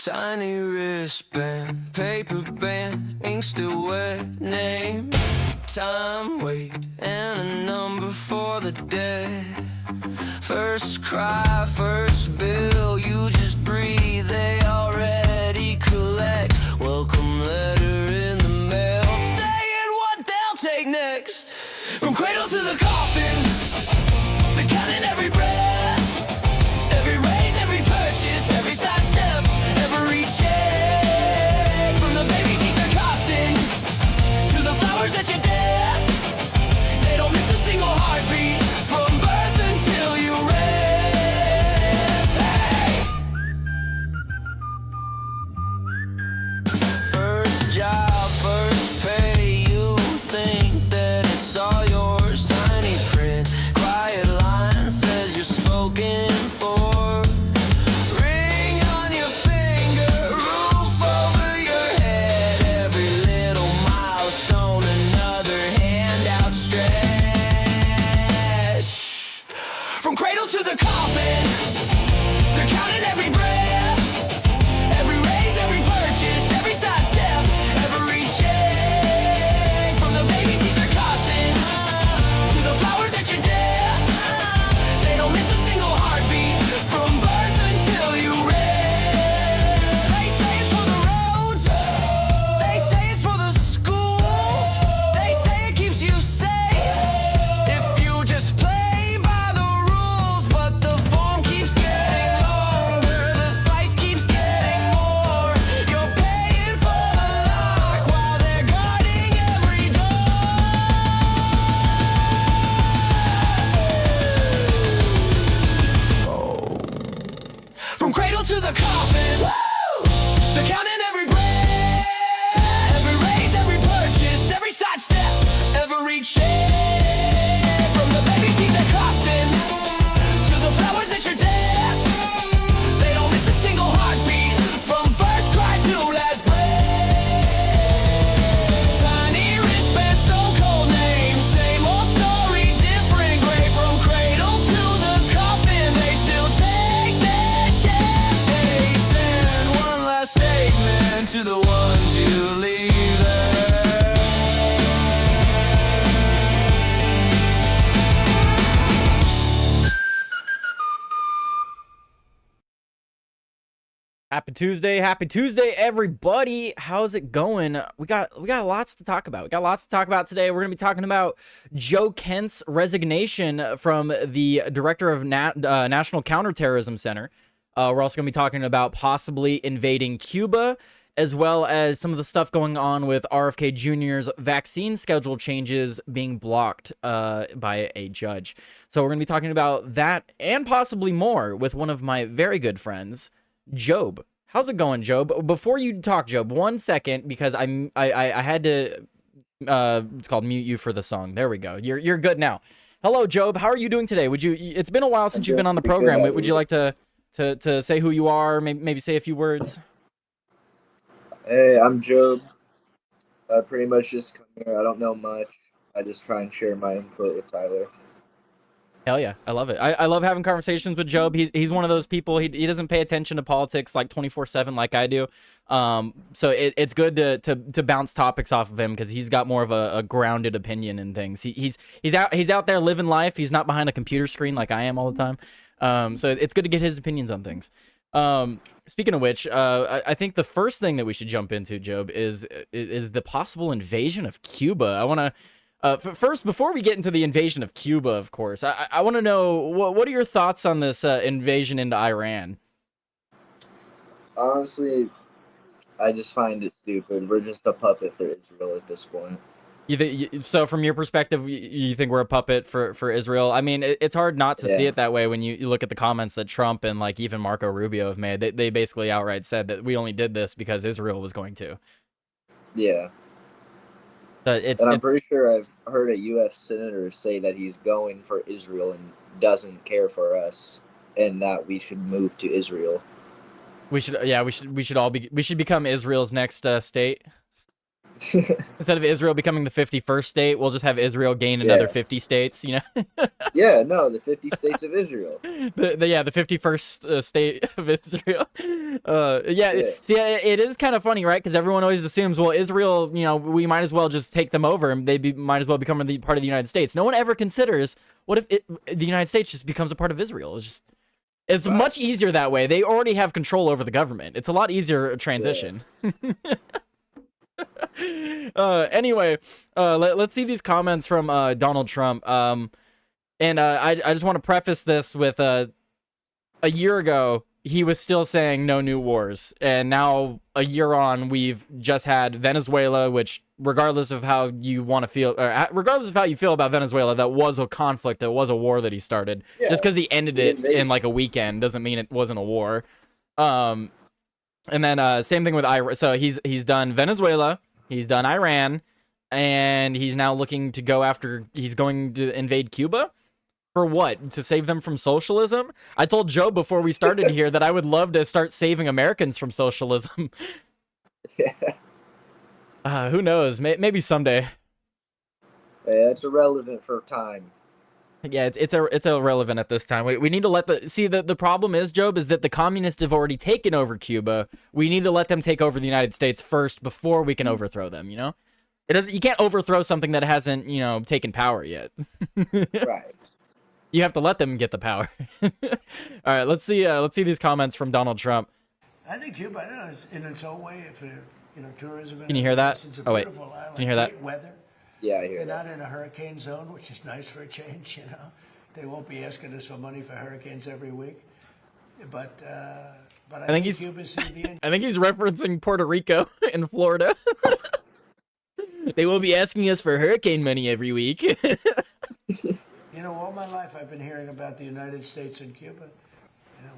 Tiny wristband, paper band, ink still wet, name, time, weight, and a number for the day. First cry, first bill, you just breathe, they already collect. Welcome letter in the mail, saying what they'll take next. From cradle to the coffin, they're counting every breath, every raise, every purchase, every sidestep, every check. From the baby teeth they're costing to the flowers at your death, they don't miss a single heartbeat from birth until you rest. Hey! First job, first pay, you think that it's all yours. Tiny print, quiet line says you're spoken for. Ring on your finger, roof over your head, every little milestone, another hand outstretched. From cradle to the coffin, they're counting every breath, every raise, every purchase, every sidestep, every check. From the baby teeth they're costing to the flowers at your death, they don't miss a single heartbeat from birth until you rest. They say it's for the roads, they say it's for the schools, they say it keeps you safe if you just play by the rules. But the form keeps getting longer, the slice keeps getting more. You're paying for the lock while they're guarding every door. From cradle to the coffin, they're counting every breath, every raise, every purchase, every sidestep, every check. From the baby teeth they're costing to the flowers at your death, they don't miss a single heartbeat from first cry to last breath. Tiny wristband, stone cold name, same old story, different grave. From cradle to the coffin, they still take their share. They send one last statement to the ones you leave there. Happy Tuesday, everybody. How's it going? We got lots to talk about. We got lots to talk about today. We're gonna be talking about Joe Kent's resignation from the director of National Counterterrorism Center. We're also gonna be talking about possibly invading Cuba, as well as some of the stuff going on with RFK Jr.'s vaccine schedule changes being blocked by a judge. So we're gonna be talking about that and possibly more with one of my very good friends, Jobe. How's it going, Jobe? Before you talk, Jobe, 1 second, because I had to it's called mute you for the song. There we go. You're good now. Hello, Jobe. How are you doing today? It's been a while since you've been on the program. Would you like to say who you are? Maybe say a few words. Hey, I'm Jobe. I pretty much just come here. I don't know much. I just try and share my input with Tyler. Hell yeah, I love it. I love having conversations with Jobe. He's one of those people. He doesn't pay attention to politics like 24/7 like I do. So it's good to bounce topics off of him because he's got more of a grounded opinion in things. He's out there living life. He's not behind a computer screen like I am all the time. So it's good to get his opinions on things. Speaking of which, I think the first thing that we should jump into, Jobe, is the possible invasion of Cuba. I want to. First, before we get into the invasion of Cuba, of course, I want to know what are your thoughts on this invasion into Iran? Honestly, I just find it stupid. We're just a puppet for Israel at this point. So from your perspective, you think we're a puppet for Israel? I mean, it's hard not to see it that way when you look at the comments that Trump and like even Marco Rubio have made. They basically outright said that we only did this because Israel was going to. Yeah. And I'm pretty sure I've heard a U.S. senator say that he's going for Israel and doesn't care for us, and that we should move to Israel. We should become Israel's next state. Instead of Israel becoming the 51st state, we'll just have Israel gain another Yeah. 50 states, you know? Yeah, no, the 50 states of Israel. The 51st state of Israel. Yeah, Yeah. see, it is kind of funny, right? Because everyone always assumes, well, Israel, you know, we might as well just take them over and might as well become part of the United States. No one ever considers, what if the United States just becomes a part of Israel? It's Right. much easier that way. They already have control over the government. It's a lot easier transition. Yeah. Anyway, let's see these comments from Donald Trump. And I just want to preface this with a year ago, he was still saying no new wars. And now, a year on, we've just had Venezuela, which, regardless of how you want to feel, or regardless of how you feel about Venezuela, that was a conflict, that was a war that he started. Yeah. Just because he ended it in like a weekend doesn't mean it wasn't a war. And then same thing with Iran. So he's done Venezuela, he's done Iran, and he's now looking to go after, he's going to invade Cuba. For what? To save them from socialism? I told Joe before we started here that I would love to start saving Americans from socialism. Yeah. Who knows? Maybe someday. Yeah, it's irrelevant for time. Yeah, it's irrelevant at this time. We need to let the problem is, Job, is that the communists have already taken over Cuba. We need to let them take over the United States first before we can overthrow them, you know? You can't overthrow something that hasn't, you know, taken power yet. Right. You have to let them get the power. All right, let's see these comments from Donald Trump. I think Cuba, I don't know, is in its own way, for tourism. Can you hear that? It's a Oh, wait. beautiful island, Can you hear that? great weather. Yeah, I hear They're that. not in a hurricane zone, which is nice for a change. They won't be asking us for money for hurricanes every week. But I think Cuba's in the end. I think he's referencing Puerto Rico in Florida. They won't be asking us for hurricane money every week. All my life I've been hearing about the United States and Cuba.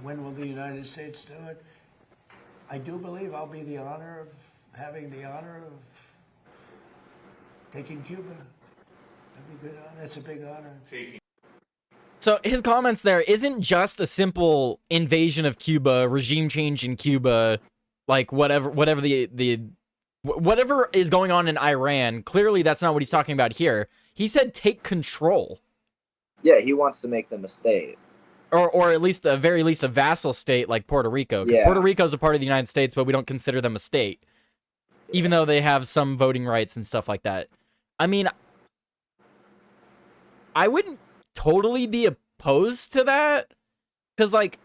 When will the United States do it? I do believe I'll be having the honor of taking Cuba. That'd be good. That's a big honor. So his comments there isn't just a simple invasion of Cuba, regime change in Cuba, like whatever is going on in Iran. Clearly, that's not what he's talking about here. He said take control. Yeah, he wants to make them a state. Or at least, very least, a vassal state like Puerto Rico. Because Puerto Rico is a part of the United States, but we don't consider them a state. Even though they have some voting rights and stuff like that. I mean, I wouldn't totally be opposed to that. Because, like,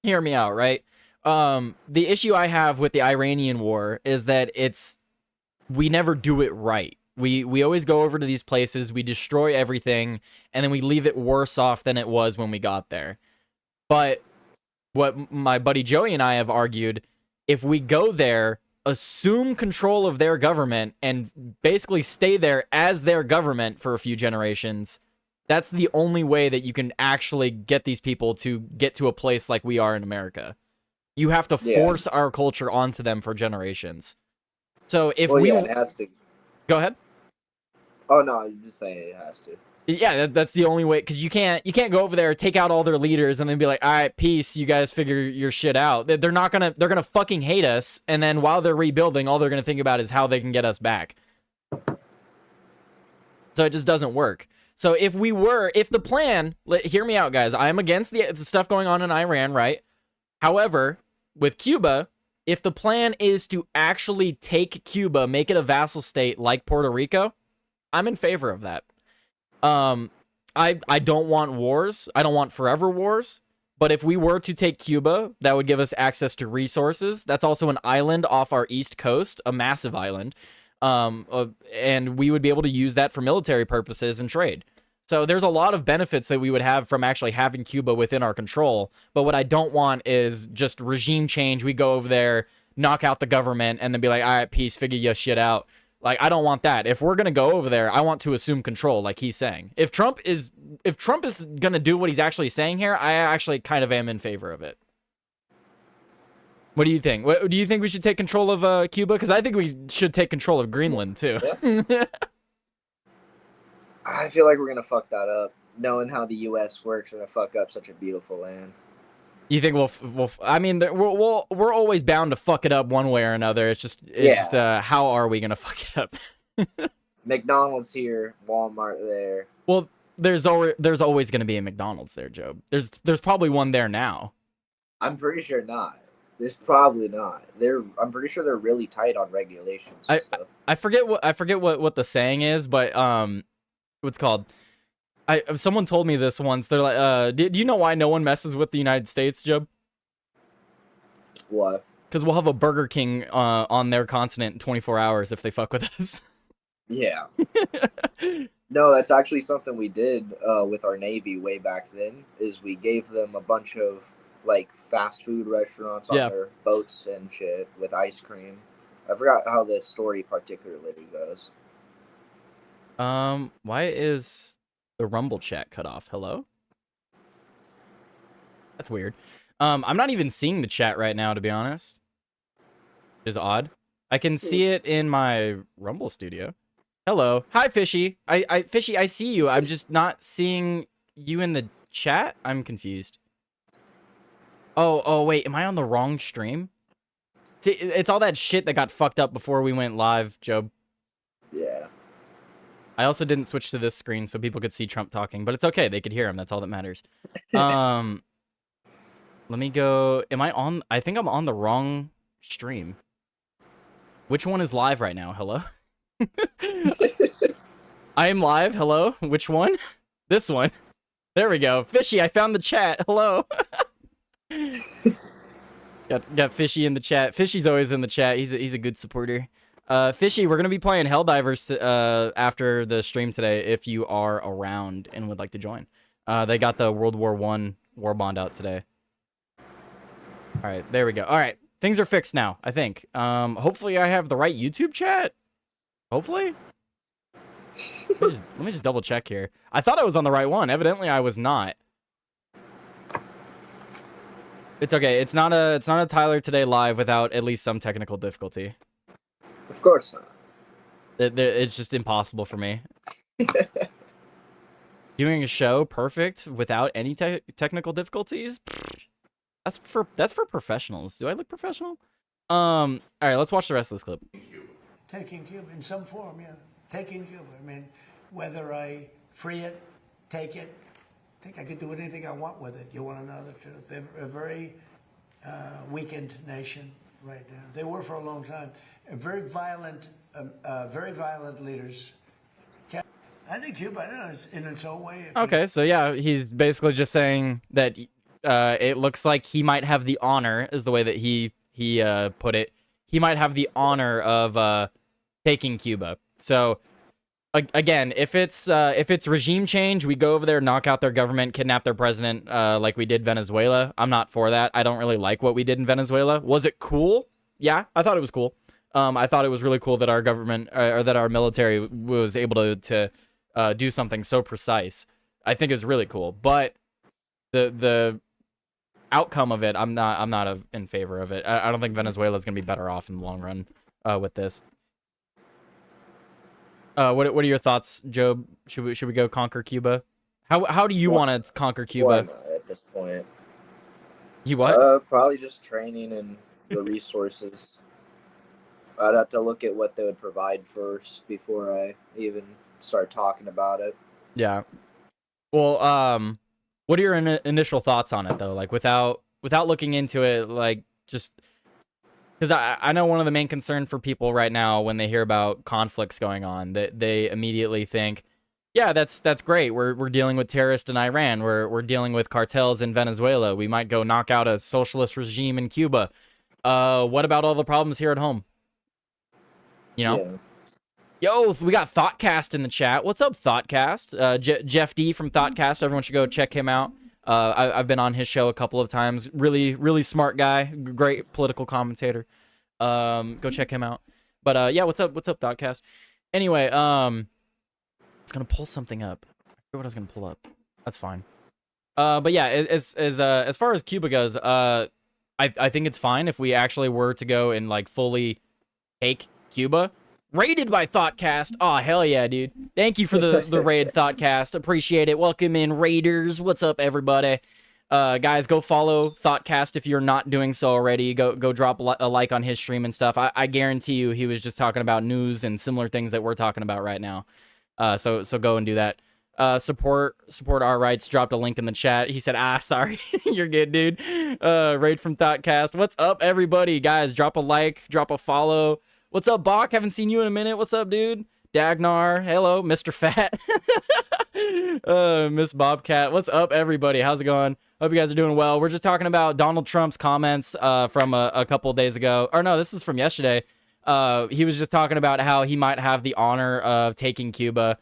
hear me out, right? The issue I have with the Iranian war is that we never do it right. We always go over to these places, we destroy everything, and then we leave it worse off than it was when we got there. But what my buddy Joey and I have argued, if we go there, assume control of their government, and basically stay there as their government for a few generations, that's the only way that you can actually get these people to get to a place like we are in America. You have to force our culture onto them for generations. So if it has to. Go ahead. Oh no, I'm just saying it has to. Yeah, that's the only way, because you can't go over there, take out all their leaders, and then be like, all right, peace, you guys figure your shit out. They're gonna fucking hate us, and then while they're rebuilding, all they're gonna think about is how they can get us back. So it just doesn't work. So if the plan, hear me out, guys, I'm against the stuff going on in Iran, right? However, with Cuba, if the plan is to actually take Cuba, make it a vassal state like Puerto Rico, I'm in favor of that. I don't want wars. I don't want forever wars. But if we were to take Cuba, that would give us access to resources. That's also an island off our east coast, a massive island. And we would be able to use that for military purposes and trade. So there's a lot of benefits that we would have from actually having Cuba within our control. But what I don't want is just regime change. We go over there, knock out the government, and then be like, all right, peace, figure your shit out. Like, I don't want that. If we're going to go over there, I want to assume control, like he's saying. If Trump is going to do what he's actually saying here, I actually kind of am in favor of it. What do you think? Do you think we should take control of Cuba? Because I think we should take control of Greenland, too. Yeah. I feel like we're going to fuck that up. Knowing how the U.S. works, we're going to fuck up such a beautiful land. You think I mean, we're always bound to fuck it up one way or another. It's just how are we gonna fuck it up? McDonald's here, Walmart there. Well, there's always gonna be a McDonald's there, Job. There's probably one there now. I'm pretty sure not. There's probably not. I'm pretty sure they're really tight on regulations and stuff. I forget what the saying is, but what's it called? Someone told me this once. They're like, do you know why no one messes with the United States, Job? What? Because we'll have a Burger King on their continent in 24 hours if they fuck with us. Yeah. No, that's actually something we did with our Navy way back then, is we gave them a bunch of like fast food restaurants on their boats and shit with ice cream. I forgot how the story particularly goes. Why is the Rumble chat cut off? Hello? That's weird. I'm not even seeing the chat right now, to be honest. Which is odd. I can see it in my Rumble studio. Hello. Hi, Fishy. Fishy, I see you. I'm just not seeing you in the chat. I'm confused. Oh, wait. Am I on the wrong stream? See, it's all that shit that got fucked up before we went live, Job. Yeah. I also didn't switch to this screen so people could see Trump talking, but it's okay. They could hear him. That's all that matters. Let me go. Am I on? I think I'm on the wrong stream. Which one is live right now? Hello? I am live. Hello? Which one? This one. There we go. Fishy, I found the chat. Hello. got Fishy in the chat. Fishy's always in the chat. He's a good supporter. Fishy, we're gonna be playing Helldivers after the stream today if you are around and would like to join. They got the World War I war bond out today. All right, there we go. All right, things are fixed now, I think. Hopefully I have the right YouTube chat. Hopefully. Let me just double check here. I thought I was on the right one. Evidently I was not. It's okay. It's not a Tyler Today live without at least some technical difficulty. Of course not. It's just impossible for me. Doing a show perfect without any technical difficulties? That's for professionals. Do I look professional? All right, let's watch the rest of this clip. Taking Cuba in some form, yeah. Taking Cuba. I mean, whether I free it, take it, I think I could do anything I want with it. You want to know the truth? They're a very weakened nation right now. They were for a long time. Very violent leaders. I think Cuba, I don't know, is in its own way. Okay, so yeah, he's basically just saying that it looks like he might have the honor, is the way that he put it. He might have the honor of taking Cuba. So again, if it's regime change, we go over there, knock out their government, kidnap their president, like we did Venezuela. I'm not for that. I don't really like what we did in Venezuela. Was it cool? Yeah, I thought it was cool. I thought it was really cool that our government or that our military was able to do something so precise. I think it was really cool, but the outcome of it, I'm not in favor of it. I don't think Venezuela is gonna be better off in the long run with this. What are your thoughts, Job? Should we go conquer Cuba? How do you want to conquer Cuba? Why not at this point? You what? Probably just training and the resources. I'd have to look at what they would provide first before I even start talking about it. Yeah. Well, what are your initial thoughts on it though? Like without looking into it, like just because I know one of the main concern for people right now when they hear about conflicts going on, that they immediately think, yeah, that's great. We're dealing with terrorists in Iran. We're dealing with cartels in Venezuela. We might go knock out a socialist regime in Cuba. What about all the problems here at home? You know? Yeah. Yo, we got Thoughtcast in the chat. What's up, Thoughtcast? Jeff D from Thoughtcast. Everyone should go check him out. I've been on his show a couple of times. Really smart guy. Great political commentator. Go check him out. But yeah, what's up, Thoughtcast? Anyway, I was gonna pull something up. I forget what I was gonna pull up. That's fine. But yeah, as far as Cuba goes, I think it's fine if we actually were to go and like fully take Cuba. Raided by Thoughtcast. Oh, hell yeah, dude. Thank you for the raid, Thoughtcast. Appreciate it. Welcome in, Raiders. What's up, everybody? Guys, go follow Thoughtcast if you're not doing so already. Go drop a like on his stream and stuff. I guarantee you he was just talking about news and similar things that we're talking about right now. So go and do that. Support our rights. Dropped a link in the chat. He said, sorry. You're good, dude. Raid from Thoughtcast. What's up, everybody? Guys, drop a like, drop a follow. What's up, Bach? Haven't seen you in a minute. What's up, dude? Dagnar, hello, Mr. Fat. Miss Bobcat. What's up, everybody? How's it going? Hope you guys are doing well. We're just talking about Donald Trump's comments from a couple of days ago. Or no, this is from yesterday. He was just talking about how he might have the honor of taking Cuba.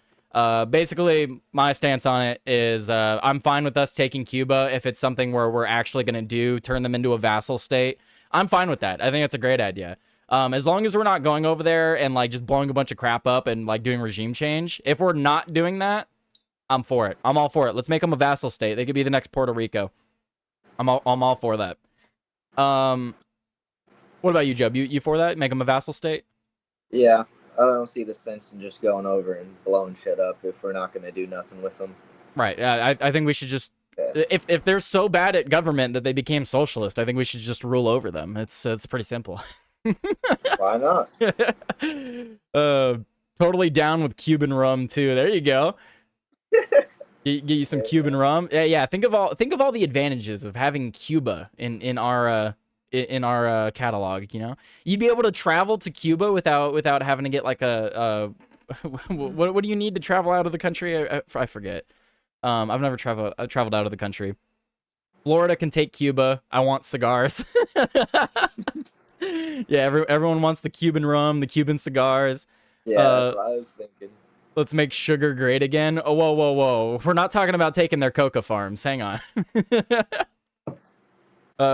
Basically, my stance on it is I'm fine with us taking Cuba if it's something where we're actually going to turn them into a vassal state. I'm fine with that. I think it's a great idea. As long as we're not going over there and like just blowing a bunch of crap up and like doing regime change. If we're not doing that, I'm for it. I'm all for it. Let's make them a vassal state. They could be the next Puerto Rico. I'm all for that. What about you, Jobe? You for that? Make them a vassal state? Yeah, I don't see the sense in just going over and blowing shit up if we're not going to do nothing with them. Right. I think we should just if they're so bad at government that they became socialist, I think we should just rule over them. It's pretty simple. Why not? Totally down with Cuban rum too. There you go. Get you some Cuban rum. Yeah. Think of all the advantages of having Cuba in our catalog. You know, you'd be able to travel to Cuba without having to get like a what do you need to travel out of the country? I forget. I've never traveled. I've traveled out of the country. Florida can take Cuba. I want cigars. Yeah, everyone wants the Cuban rum, the Cuban cigars. Yeah, that's what I was thinking. Let's make sugar great again. Oh, whoa. We're not talking about taking their coca farms. Hang on.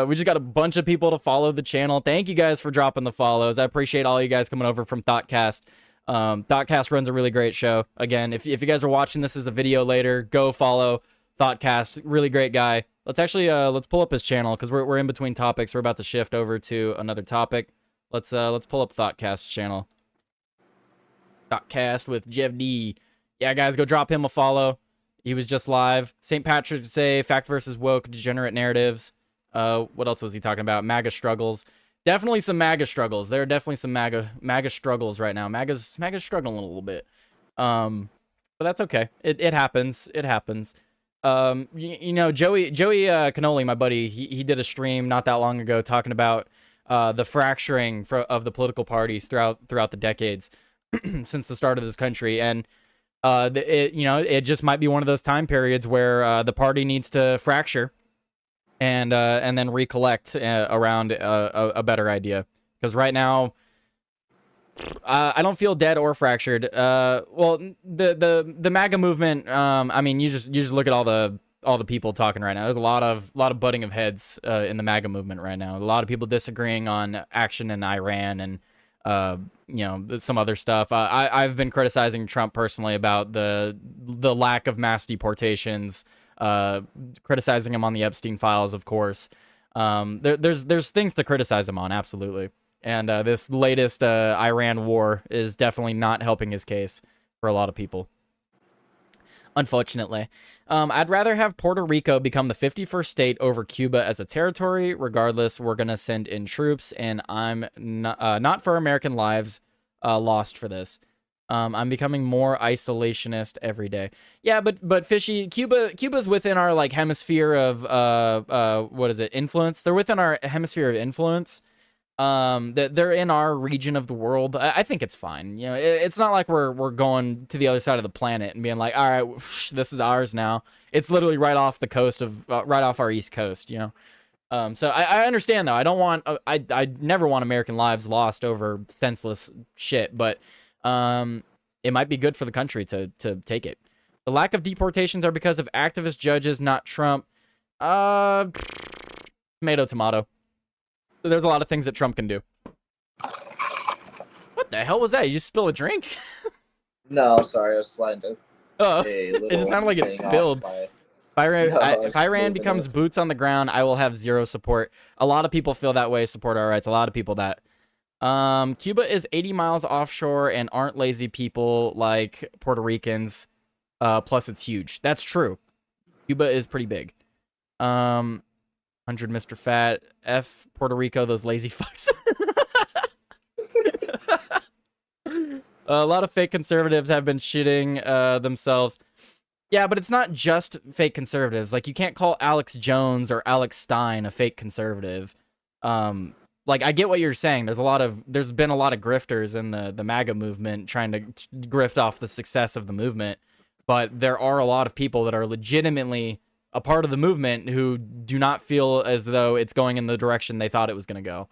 We just got a bunch of people to follow the channel. Thank you guys for dropping the follows. I appreciate all you guys coming over from Thoughtcast. Thoughtcast runs a really great show. Again, if you guys are watching this as a video later, go follow Thoughtcast. Really great guy. Let's actually let's pull up his channel because we're in between topics. We're about to shift over to another topic. Let's pull up Thoughtcast's channel. Thoughtcast with Jeff D. Yeah, guys, go drop him a follow. He was just live. St. Patrick's Day, Fact versus Woke, Degenerate Narratives. What else was he talking about? MAGA struggles. Definitely some MAGA struggles. There are definitely some MAGA struggles right now. MAGA's struggling a little bit. But that's okay. It happens. It happens. You know, Joey Cannoli, my buddy, he did a stream not that long ago talking about the fracturing of the political parties throughout the decades since the start of this country, and it just might be one of those time periods where the party needs to fracture and then recollect around a better idea, because right now I don't feel dead or fractured. Well, the MAGA movement. I mean, you just look at all the people talking right now. There's a lot of butting of heads in the MAGA movement right now. A lot of people disagreeing on action in Iran and some other stuff. I've been criticizing Trump personally about the lack of mass deportations. Criticizing him on the Epstein files, of course. There's things to criticize him on, absolutely. And this latest Iran war is definitely not helping his case for a lot of people, unfortunately. I'd rather have Puerto Rico become the 51st state over Cuba as a territory. Regardless, we're going to send in troops, and I'm not for American lives lost for this. I'm becoming more isolationist every day. Yeah, but Fishy, Cuba's within our like hemisphere of what is it? Influence. They're within our hemisphere of influence. They're in our region of the world. I think it's fine. You know, it's not like we're going to the other side of the planet and being like, all right, this is ours now. It's literally right off the coast of right off our east coast. You know, so I understand though. I don't want I never want American lives lost over senseless shit, but it might be good for the country to take it. The lack of deportations are because of activist judges, not Trump. Tomato. There's a lot of things that Trump can do. What the hell was that? You just spill a drink? No, sorry, I was sliding to. Oh, it just sounded like it spilled. If Iran becomes boots on the ground, I will have zero support. A lot of people feel that way, support our rights. A lot of people that. Cuba is 80 miles offshore and aren't lazy people like Puerto Ricans. Plus, it's huge. That's true. Cuba is pretty big. 100 Mr. Fat, F Puerto Rico, those lazy fucks. A lot of fake conservatives have been shitting themselves. Yeah, but it's not just fake conservatives. Like, you can't call Alex Jones or Alex Stein a fake conservative. Like, I get what you're saying. There's been a lot of grifters in the MAGA movement trying to grift off the success of the movement. But there are a lot of people that are legitimately a part of the movement who do not feel as though it's going in the direction they thought it was going to go.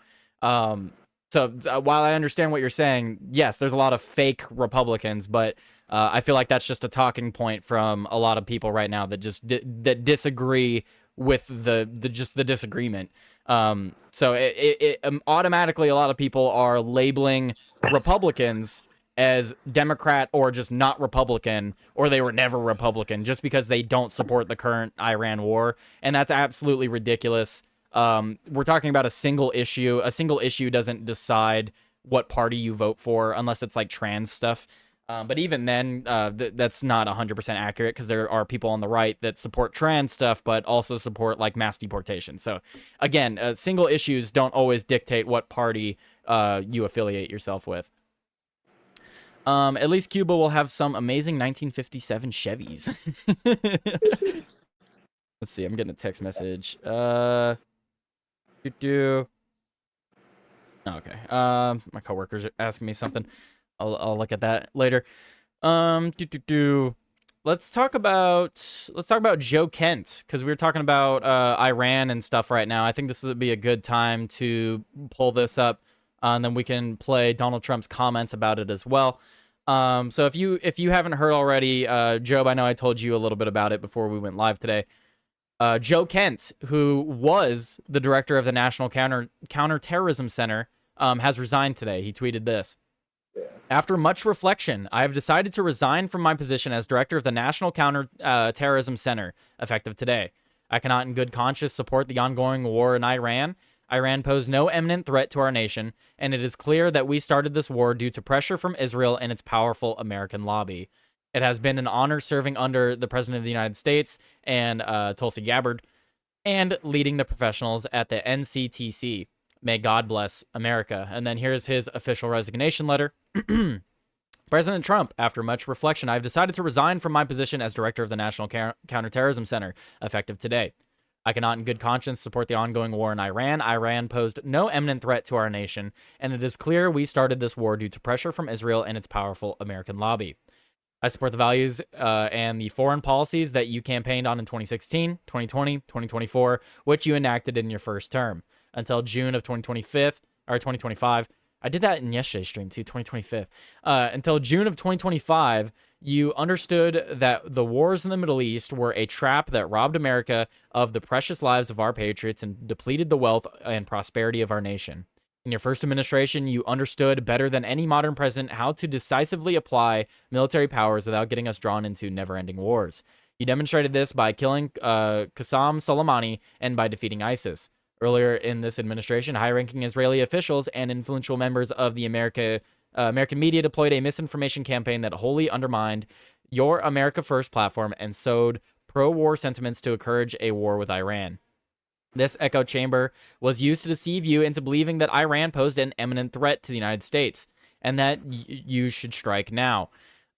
So while I understand what you're saying, yes, there's a lot of fake Republicans, but I feel like that's just a talking point from a lot of people right now that just that disagree with the disagreement. So automatically a lot of people are labeling Republicans as Democrat or just not Republican, or they were never Republican just because they don't support the current Iran war, and that's absolutely ridiculous. We're talking about a single issue. A single issue doesn't decide what party you vote for unless it's like trans stuff. But even then, that's not 100% accurate because there are people on the right that support trans stuff, but also support like mass deportation. So again, single issues don't always dictate what party you affiliate yourself with. At least Cuba will have some amazing 1957 Chevys. Let's see. I'm getting a text message. Okay. My coworkers are asking me something. I'll look at that later. Let's talk about Joe Kent, because we were talking about Iran and stuff right now. I think this would be a good time to pull this up, and then we can play Donald Trump's comments about it as well. So if you haven't heard already, Jobe, I know I told you a little bit about it before we went live today. Joe Kent, who was the director of the National Counterterrorism Center, has resigned today. He tweeted this. After much reflection, I have decided to resign from my position as director of the National Counterterrorism Center, effective today. I cannot in good conscience support the ongoing war in Iran. Iran posed no imminent threat to our nation, and it is clear that we started this war due to pressure from Israel and its powerful American lobby. It has been an honor serving under the President of the United States and Tulsi Gabbard, and leading the professionals at the NCTC. May God bless America. And then here's his official resignation letter. President Trump, after much reflection, I have decided to resign from my position as director of the National Counterterrorism Center, effective today. I cannot in good conscience support the ongoing war in Iran. Iran posed no imminent threat to our nation, and it is clear we started this war due to pressure from Israel and its powerful American lobby. I support the values and the foreign policies that you campaigned on in 2016, 2020, 2024, which you enacted in your first term. Until June of 2025. I did that in yesterday's stream too, 2025. Until June of 2025, you understood that the wars in the Middle East were a trap that robbed America of the precious lives of our patriots and depleted the wealth and prosperity of our nation. In your first administration, you understood better than any modern president how to decisively apply military powers without getting us drawn into never-ending wars. You demonstrated this by killing Qasem Soleimani and by defeating ISIS. Earlier in this administration, high-ranking Israeli officials and influential members of the American media deployed a misinformation campaign that wholly undermined your America First platform and sowed pro-war sentiments to encourage a war with Iran. This echo chamber was used to deceive you into believing that Iran posed an imminent threat to the United States and that you should strike now.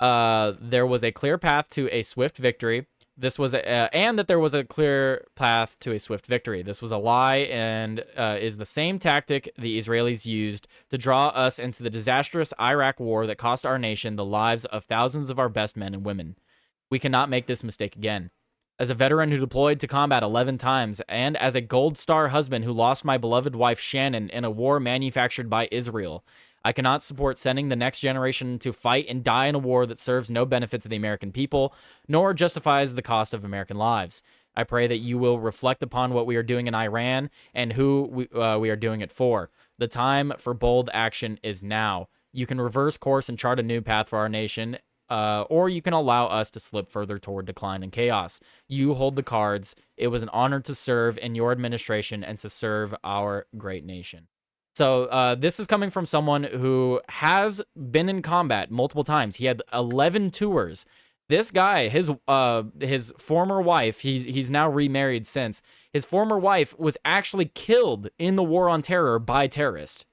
There was a clear path to a swift victory. And that there was a clear path to a swift victory. This was a lie and is the same tactic the Israelis used to draw us into the disastrous Iraq war that cost our nation the lives of thousands of our best men and women. We cannot make this mistake again. As a veteran who deployed to combat 11 times, and as a Gold Star husband who lost my beloved wife Shannon in a war manufactured by Israel, I cannot support sending the next generation to fight and die in a war that serves no benefit to the American people, nor justifies the cost of American lives. I pray that you will reflect upon what we are doing in Iran and who we are doing it for. The time for bold action is now. You can reverse course and chart a new path for our nation, or you can allow us to slip further toward decline and chaos. You hold the cards. It was an honor to serve in your administration and to serve our great nation. So this is coming from someone who has been in combat multiple times. He had 11 tours This guy, his former wife, he's now remarried since. His former wife was actually killed in the war on terror by terrorists.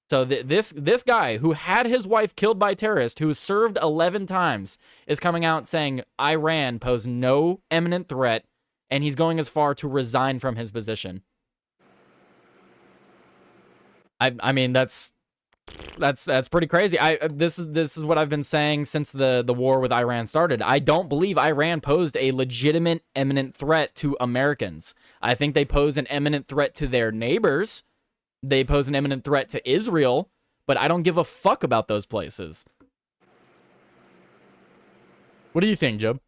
So this guy who had his wife killed by terrorists, who was served 11 times, is coming out saying Iran posed no imminent threat, and he's going as far to resign from his position. I mean, that's pretty crazy. This is what I've been saying since the war with Iran started. I don't believe Iran posed a legitimate imminent threat to Americans. I think they pose an imminent threat to their neighbors. They pose an imminent threat to Israel, but I don't give a fuck about those places. What do you think, Jobe?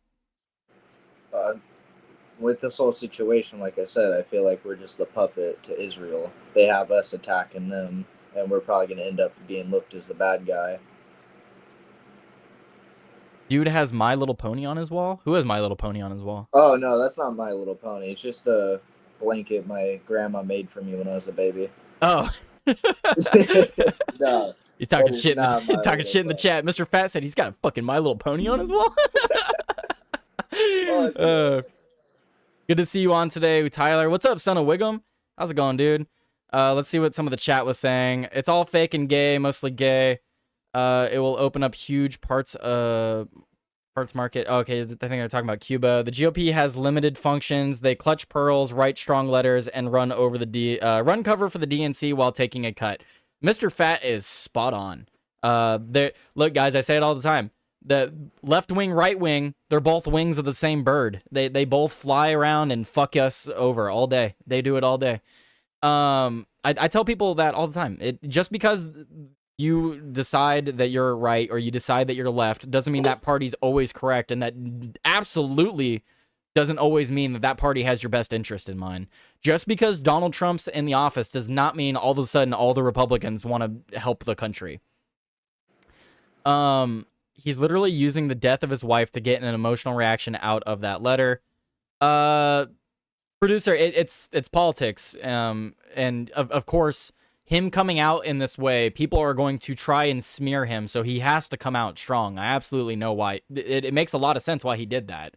With this whole situation, like I said, I feel like we're just the puppet to Israel. They have us attacking them, and we're probably going to end up being looked as the bad guy. Dude has My Little Pony on his wall? Who has My Little Pony on his wall? Oh, no, that's not My Little Pony. It's just a blanket my grandma made for me when I was a baby. Oh. No. He's talking shit in the chat. Mr. Fat said he's got a fucking My Little Pony on his wall. Good to see you on today, Tyler. What's up, son of Wiggum? How's it going, dude? Let's see what some of the chat was saying. It's all fake and gay, mostly gay. It will open up huge parts market. Okay, I think they're talking about Cuba. The GOP has limited functions. They clutch pearls, write strong letters, and run run cover for the DNC while taking a cut. Mr. Fat is spot on. Look, guys, I say it all the time. The left wing, right wing, they're both wings of the same bird. They both fly around and fuck us over all day. They do it all day. I tell people that all the time. Just because you decide that you're right or you decide that you're left doesn't mean that party's always correct, and that absolutely doesn't always mean that party has your best interest in mind. Just because Donald Trump's in the office does not mean all of a sudden all the Republicans want to help the country. He's literally using the death of his wife to get an emotional reaction out of that letter. Producer, it's politics. And of course, him coming out in this way, people are going to try and smear him, so he has to come out strong. I absolutely know why. It makes a lot of sense why he did that.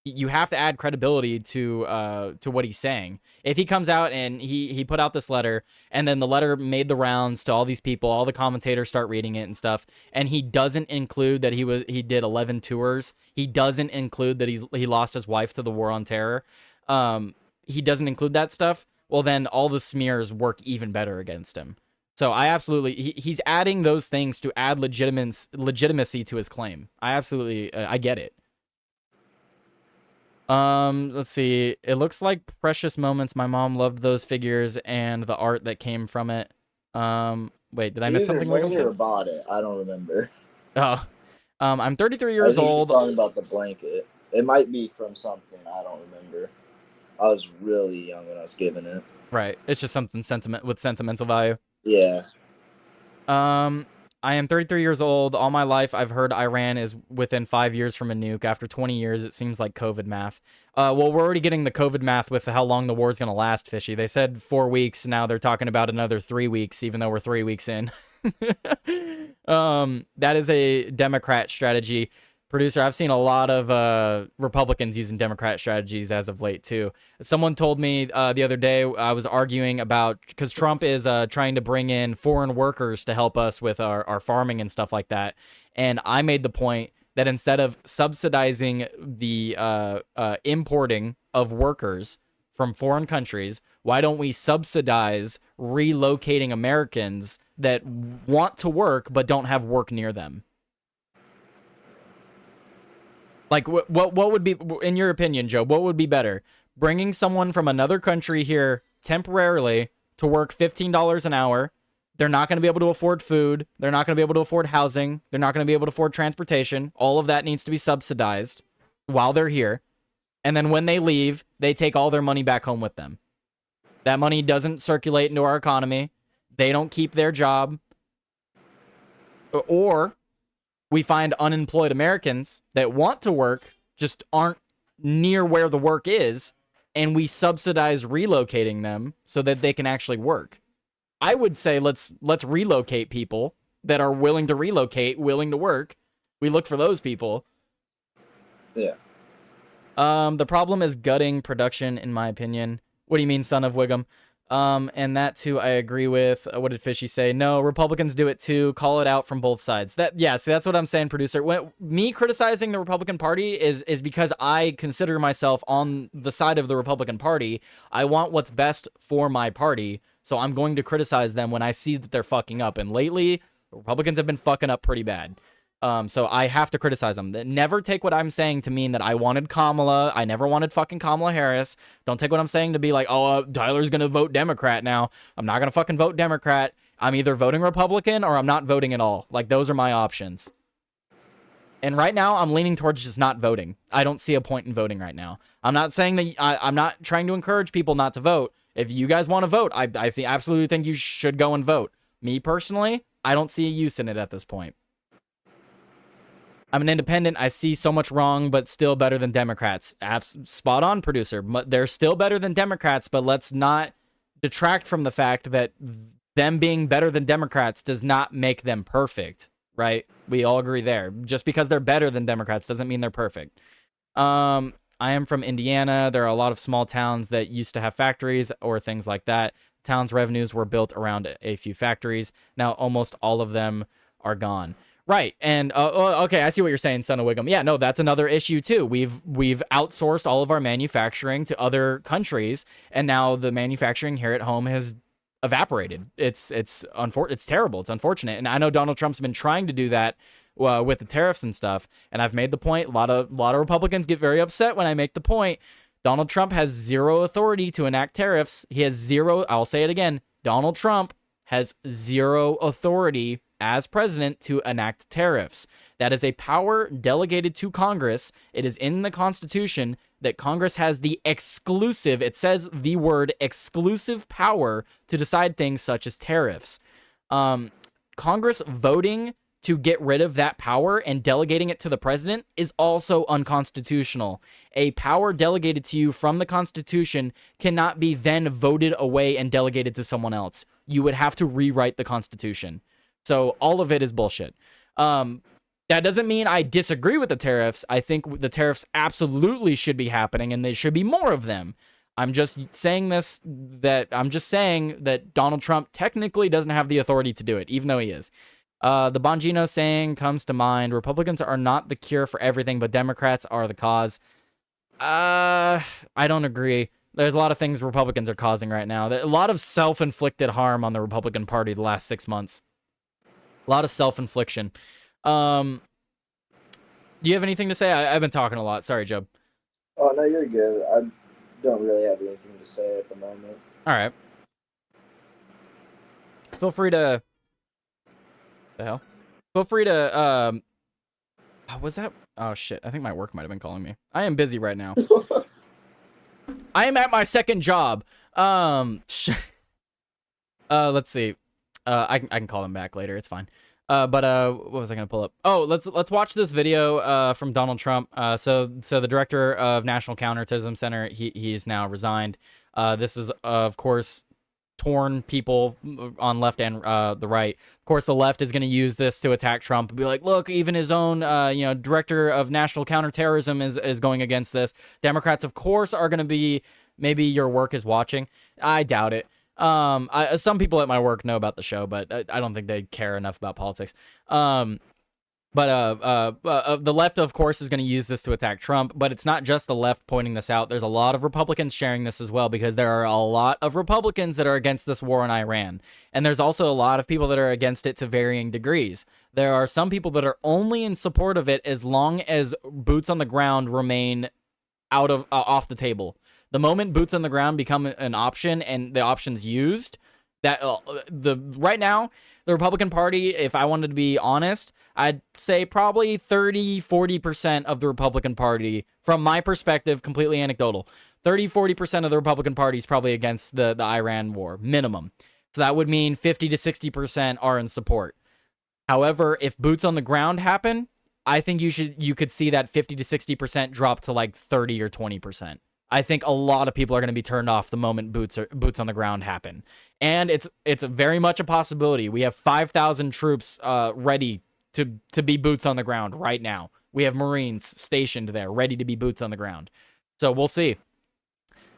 You have to add credibility to what he's saying. If he comes out and he put out this letter, and then the letter made the rounds to all these people, all the commentators start reading it and stuff, and he doesn't include that he did 11 tours, he doesn't include that he lost his wife to the war on terror, he doesn't include that stuff, well then all the smears work even better against him. So I absolutely, he's adding those things to add legitimacy to his claim. I absolutely, I get it. Let's see. It looks like Precious Moments. My mom loved those figures and the art that came from it. Wait, did I miss something? Either bought it. I don't remember. Oh, I'm 33 years old. Talking about the blanket. It might be from something. I don't remember. I was really young when I was given it. Right. It's just something with sentimental value. Yeah. I am 33 years old. All my life, I've heard Iran is within 5 years from a nuke. After 20 years, it seems like COVID math. Well, we're already getting the COVID math with how long the war is going to last, Fishy. They said 4 weeks. Now they're talking about another 3 weeks, even though we're 3 weeks in. That is a Democrat strategy. Producer, I've seen a lot of Republicans using Democrat strategies as of late, too. Someone told me the other day, I was arguing about, because Trump is trying to bring in foreign workers to help us with our farming and stuff like that. And I made the point that instead of subsidizing the importing of workers from foreign countries, why don't we subsidize relocating Americans that want to work but don't have work near them? Like, what would be, in your opinion, Joe, what would be better? Bringing someone from another country here temporarily to work $15 an hour. They're not going to be able to afford food. They're not going to be able to afford housing. They're not going to be able to afford transportation. All of that needs to be subsidized while they're here. And then when they leave, they take all their money back home with them. That money doesn't circulate into our economy. They don't keep their job. Or we find unemployed Americans that want to work, just aren't near where the work is, and we subsidize relocating them so that they can actually work. I would say let's relocate people that are willing to relocate, willing to work. We look for those people. Yeah. The problem is gutting production, in my opinion. What do you mean, son of Wiggum? And that too, I agree with. What did Fishy say? No, Republicans do it too. Call it out from both sides. Yeah, see, that's what I'm saying, producer. Me criticizing the Republican Party is because I consider myself on the side of the Republican Party. I want what's best for my party, so I'm going to criticize them when I see that they're fucking up. And lately, the Republicans have been fucking up pretty bad. So I have to criticize them. Never take what I'm saying to mean that I wanted Kamala. I never wanted fucking Kamala Harris. Don't take what I'm saying to be like, oh, Tyler's gonna vote Democrat now. I'm not gonna fucking vote Democrat. I'm either voting Republican or I'm not voting at all. Like, those are my options. And right now, I'm leaning towards just not voting. I don't see a point in voting right now. I'm not saying that I'm not trying to encourage people not to vote. If you guys want to vote, I absolutely think you should go and vote. Me personally, I don't see a use in it at this point. I'm an independent. I see so much wrong, but still better than Democrats. Spot on, producer. They're still better than Democrats, but let's not detract from the fact that them being better than Democrats does not make them perfect, right? We all agree there. Just because they're better than Democrats doesn't mean they're perfect. I am from Indiana. There are a lot of small towns that used to have factories or things like that. Towns' revenues were built around a few factories. Now almost all of them are gone. Right, and okay, I see what you're saying, son of Wiggum. Yeah, no, that's another issue too. We've outsourced all of our manufacturing to other countries, and now the manufacturing here at home has evaporated. It's terrible. It's unfortunate, and I know Donald Trump's been trying to do that with the tariffs and stuff. And I've made the point. A lot of Republicans get very upset when I make the point. Donald Trump has zero authority to enact tariffs. He has zero. I'll say it again. Donald Trump has zero authority as president to enact tariffs. That is a power delegated to Congress. It is in the Constitution that Congress has the exclusive, it says the word exclusive power to decide things such as tariffs. Congress voting to get rid of that power and delegating it to the president is also unconstitutional. A power delegated to you from the Constitution cannot be then voted away and delegated to someone else. You would have to rewrite the Constitution. So all of it is bullshit. That doesning mean I disagree with the tariffs. I think the tariffs absolutely should be happening, and there should be more of them. I'm just saying that Donald Trump technically doesn't have the authority to do it, even though he is. The Bongino saying comes to mind. Republicans are not the cure for everything, but Democrats are the cause. I don't agree. There's a lot of things Republicans are causing right now. A lot of self-inflicted harm on the Republican Party the last 6 months. A lot of self-infliction. Do you have anything to say? I've been talking a lot. Sorry, Jobe. Oh, no, you're good. I don't really have anything to say at the moment. All right. Feel free to... The hell? Feel free to... was that... Oh, shit. I think my work might have been calling me. I am busy right now. I am at my second job. Let's see. I can call them back later. It's fine. But what was I gonna pull up? Oh, let's watch this video from Donald Trump. So the director of National Counterterrorism Center, he's now resigned. This is of course torn people on left and the right. Of course, the left is going to use this to attack Trump and be like, look, even his own director of national counterterrorism is going against this. Democrats, of course, are going to be, maybe your work is watching. I doubt it. Some people at my work know about the show, but I don't think they care enough about politics. But the left, of course, is going to use this to attack Trump, but it's not just the left pointing this out. There's a lot of Republicans sharing this as well, because there are a lot of Republicans that are against this war in Iran. And there's also a lot of people that are against it to varying degrees. There are some people that are only in support of it as long as boots on the ground remain off the table. The moment boots on the ground become an option and the option's used, right now, the Republican Party, if I wanted to be honest, I'd say probably 30-40% of the Republican Party, from my perspective, completely anecdotal, 30-40% of the Republican Party is probably against the Iran war, minimum. So that would mean 50-60% are in support. However, if boots on the ground happen, I think you could see that 50-60% drop to like 30 or 20%. I think a lot of people are going to be turned off the moment boots on the ground happen. And it's very much a possibility. We have 5,000 troops ready to be boots on the ground right now. We have Marines stationed there, ready to be boots on the ground. So we'll see.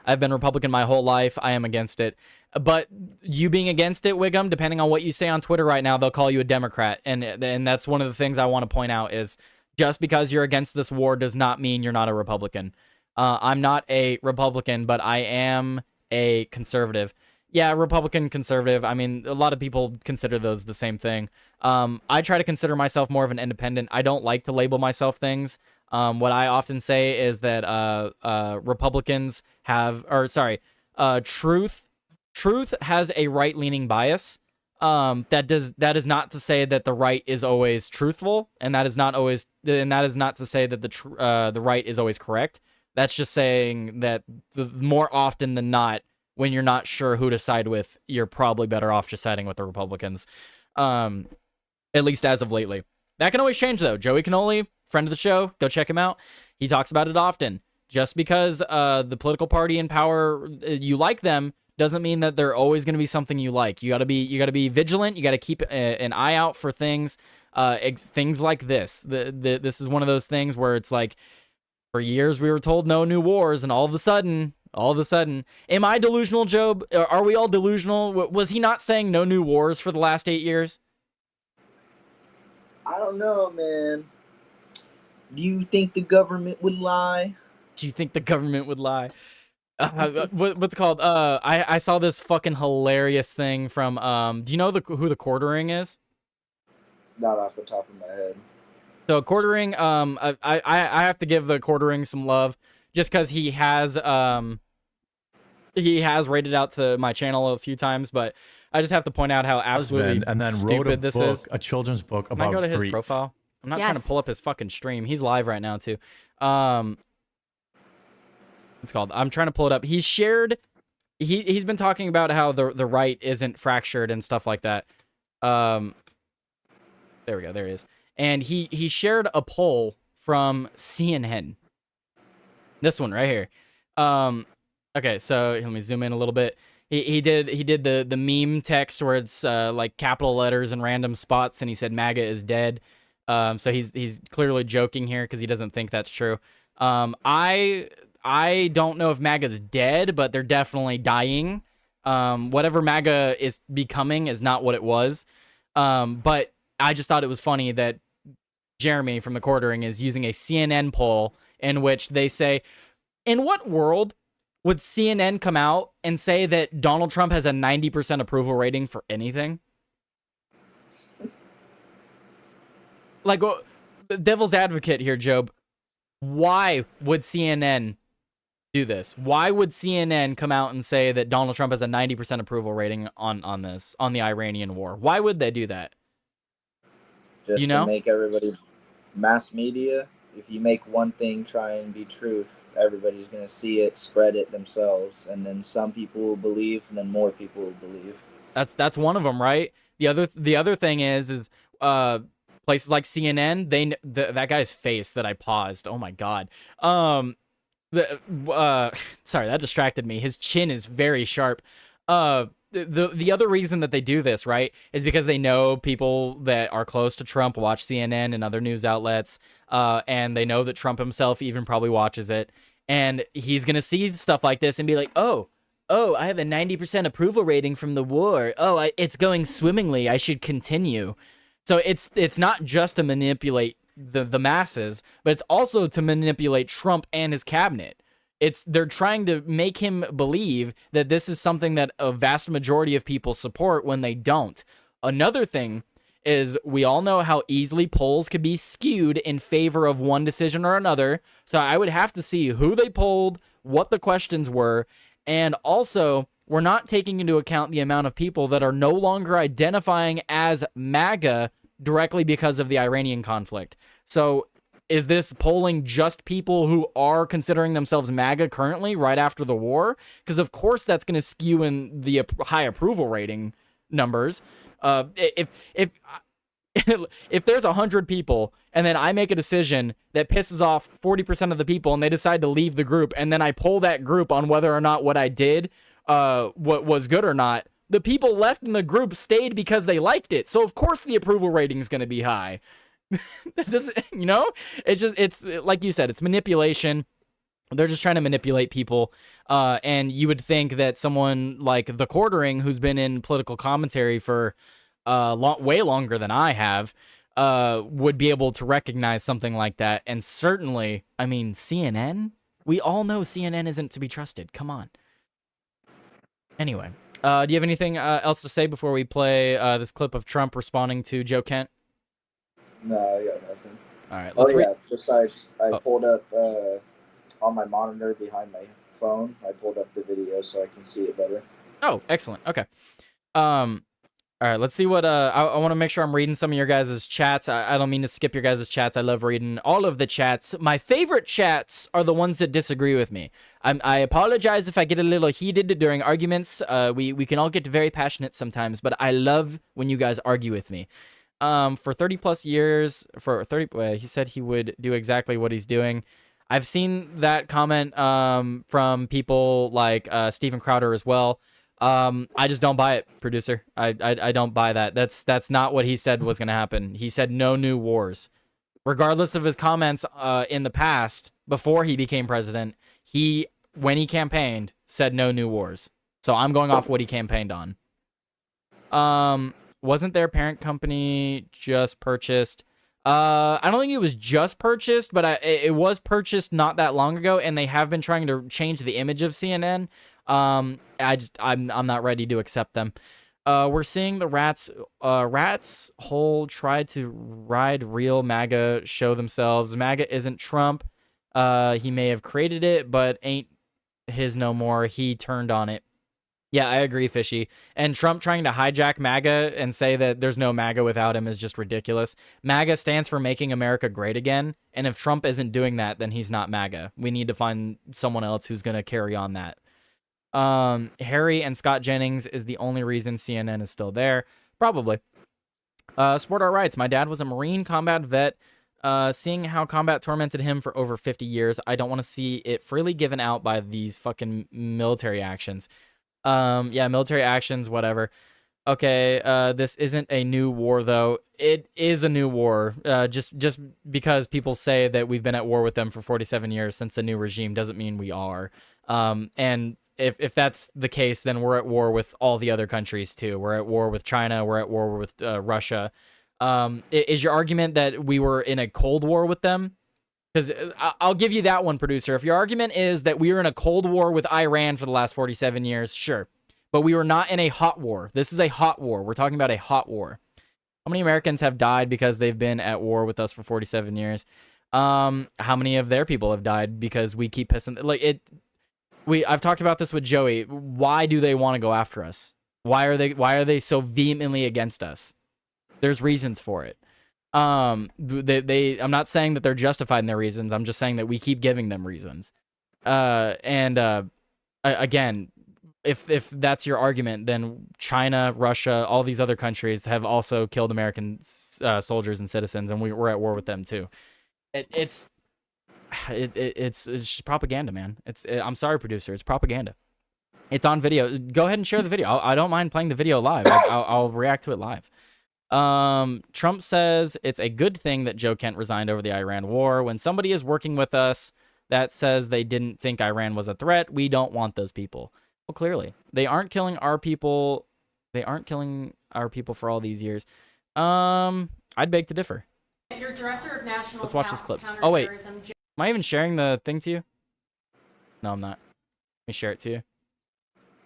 I've been Republican my whole life. I am against it. But you being against it, Wiggum, depending on what you say on Twitter right now, they'll call you a Democrat. And that's one of the things I want to point out is just because you're against this war does not mean you're not a Republican. I'm not a Republican, but I am a conservative. Yeah, Republican, conservative. I mean, a lot of people consider those the same thing. I try to consider myself more of an independent. I don't like to label myself things. What I often say is that Republicans have, or sorry, truth has a right-leaning bias. That is not to say that the right is always truthful, and that is not to say that the right is always correct. That's just saying that more often than not, when you're not sure who to side with, you're probably better off just siding with the Republicans. At least as of lately. That can always change, though. Joey Cannoli, friend of the show, go check him out. He talks about it often. Just because the political party in power, you like them, doesn't mean that they're always going to be something you like. You got to be vigilant. You got to keep an eye out for things like this. This is one of those things where it's like, for years we were told no new wars, and all of a sudden, am I delusional, Jobe? Are we all delusional? Was he not saying no new wars for the last 8 years? I don't know, man. Do you think the government would lie? Do you think the government would lie? What's it called? I saw this fucking hilarious thing from, do you know who the Quartering is? Not off the top of my head. So Quartering, I have to give the Quartering some love just because he has rated out to my channel a few times, but I just have to point out how absolutely and then stupid wrote a this book, is. a children's book about Can I go to his grief. profile? I'm not Yes. trying to pull up his fucking stream. He's live right now too. It's called. I'm trying to pull it up. He's shared. He's been talking about how the right isn't fractured and stuff like that. There we go. There he is. And he shared a poll from CNN. This one right here. Okay, so let me zoom in a little bit. He did the meme text where it's like capital letters and random spots, and he said MAGA is dead. So he's clearly joking here because he doesn't think that's true. I don't know if MAGA's dead, but they're definitely dying. Whatever MAGA is becoming is not what it was. But I just thought it was funny that Jeremy from the Quartering is using a CNN poll in which they say, in what world would CNN come out and say that Donald Trump has a 90% approval rating for anything? Like, devil's advocate here, Jobe. Why would CNN do this? Why would CNN come out and say that Donald Trump has a 90% approval rating on this, on the Iranian war? Why would they do that? Just You know? to make everybody, mass media, if you make one thing try and be truth, everybody's going to see it, spread it themselves, and then some people will believe, and then more people will believe. That's one of them, right? The other thing is places like CNN, that guy's face that I paused. Oh my god. Sorry, that distracted me. His chin is very sharp. The other reason that they do this, right, is because they know people that are close to Trump watch CNN and other news outlets, and they know that Trump himself even probably watches it, and he's gonna see stuff like this and be like, oh, I have a 90% approval rating from the war. Oh, it's going swimmingly. I should continue. So it's not just to manipulate the masses, but it's also to manipulate Trump and his cabinet. They're trying to make him believe that this is something that a vast majority of people support when they don't. Another thing is we all know how easily polls could be skewed in favor of one decision or another. So I would have to see who they polled, what the questions were, and also we're not taking into account the amount of people that are no longer identifying as MAGA directly because of the Iranian conflict. So is this polling just people who are considering themselves MAGA currently right after the war? Because of course that's going to skew in the high approval rating numbers. If there's 100 people and then I make a decision that pisses off 40% of the people and they decide to leave the group, and then I poll that group on whether or not what I did what was good or not, the people left in the group stayed because they liked it. So of course the approval rating is going to be high. That doesn't, you know, it's like you said, it's manipulation. They're just trying to manipulate people. And you would think that someone like the Quartering, who's been in political commentary for way longer than I have, would be able to recognize something like that. And certainly, I mean, CNN, we all know CNN isn't to be trusted. Come on. Anyway, do you have anything else to say before we play this clip of Trump responding to Joe Kent? No, I got nothing. All right. Let's besides, I pulled up on my monitor behind my phone. I pulled up the video so I can see it better. Oh, excellent. Okay. All right, let's see what, I want to make sure I'm reading some of your guys' chats. I don't mean to skip your guys' chats. I love reading all of the chats. My favorite chats are the ones that disagree with me. I apologize if I get a little heated during arguments. We can all get very passionate sometimes, but I love when you guys argue with me. For 30 plus years, he said he would do exactly what he's doing. I've seen that comment, from people like, Steven Crowder as well. I just don't buy it, producer. I don't buy that. That's not what he said was going to happen. He said no new wars. Regardless of his comments in the past, before he became president, when he campaigned, said no new wars. So I'm going off what he campaigned on. Wasn't their parent company just purchased? I don't think it was just purchased, but it was purchased not that long ago, and they have been trying to change the image of CNN. I'm not ready to accept them. We're seeing the rats hole try to ride real MAGA show themselves. MAGA isn't Trump. He may have created it, but ain't his no more. He turned on it. Yeah, I agree, Fishy. And Trump trying to hijack MAGA and say that there's no MAGA without him is just ridiculous. MAGA stands for Making America Great Again. And if Trump isn't doing that, then he's not MAGA. We need to find someone else who's going to carry on that. Harry and Scott Jennings is the only reason CNN is still there. Probably. Sport Our Rights. My dad was a Marine combat vet. Seeing how combat tormented him for over 50 years, I don't want to see it freely given out by these fucking military actions. Yeah, military actions, whatever. Okay, this isn't a new war, though. It is a new war. Just because people say that we've been at war with them for 47 years since the new regime doesn't mean we are. And if that's the case, then we're at war with all the other countries, too. We're at war with China. We're at war with Russia. Is your argument that we were in a Cold War with them? Because I'll give you that one, producer. If your argument is that we were in a Cold War with Iran for the last 47 years, sure. But we were not in a hot war. This is a hot war. We're talking about a hot war. How many Americans have died because they've been at war with us for 47 years? How many of their people have died because we keep pissing? I've talked about this with Joey. Why do they want to go after us? Why are they so vehemently against us? There's reasons for it. I'm not saying that they're justified in their reasons. I'm just saying that we keep giving them reasons. Again, if that's your argument, then China, Russia, all these other countries have also killed American soldiers and citizens, and we're at war with them too. It's just propaganda, man. I'm sorry, producer. It's propaganda. It's on video. Go ahead and share the video. I don't mind playing the video live. I'll react to it live. Trump says it's a good thing that Joe Kent resigned over the Iran war. When somebody is working with us that says they didn't think Iran was a threat, we don't want those people. Well, clearly. They aren't killing our people. They aren't killing our people for all these years. I'd beg to differ. Your director of national Let's watch this clip. Oh, wait. Am I even sharing the thing to you? No, I'm not. Let me share it to you.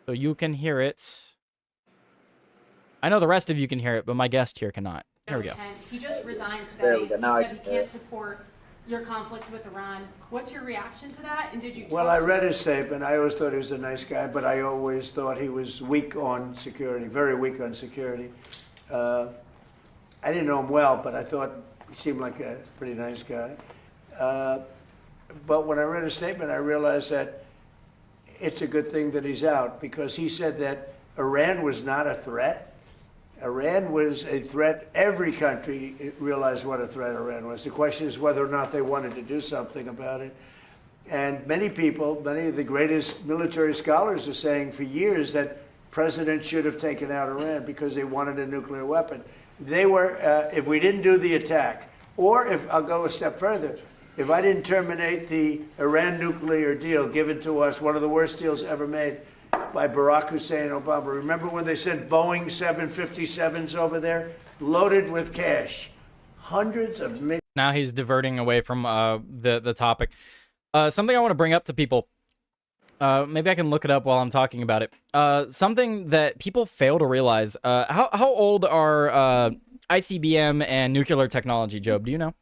So you can hear it. I know the rest of you can hear it, but my guest here cannot. Here we go. He just resigned today. There we go. Now he said he can't support your conflict with Iran. What's your reaction to that? And did you? Well, I read his statement. I always thought he was a nice guy, but I always thought he was weak on security, very weak on security. I didn't know him well, but I thought he seemed like a pretty nice guy. But when I read his statement, I realized that it's a good thing that he's out, because he said that Iran was not a threat. Iran was a threat. Every country realized what a threat Iran was. The question is whether or not they wanted to do something about it. And many people, many of the greatest military scholars are saying for years that presidents should have taken out Iran because they wanted a nuclear weapon. They were, if we didn't do the attack, Or if I'll go a step further, if I didn't terminate the Iran nuclear deal given to us, one of the worst deals ever made by Barack Hussein Obama. Remember when they sent Boeing 757s over there, loaded with cash, hundreds of millions. Now he's diverting away from the topic. Something I want to bring up to people. Maybe I can look it up while I'm talking about it. Something that people fail to realize. How old are ICBM and nuclear technology, Jobe? Do you know?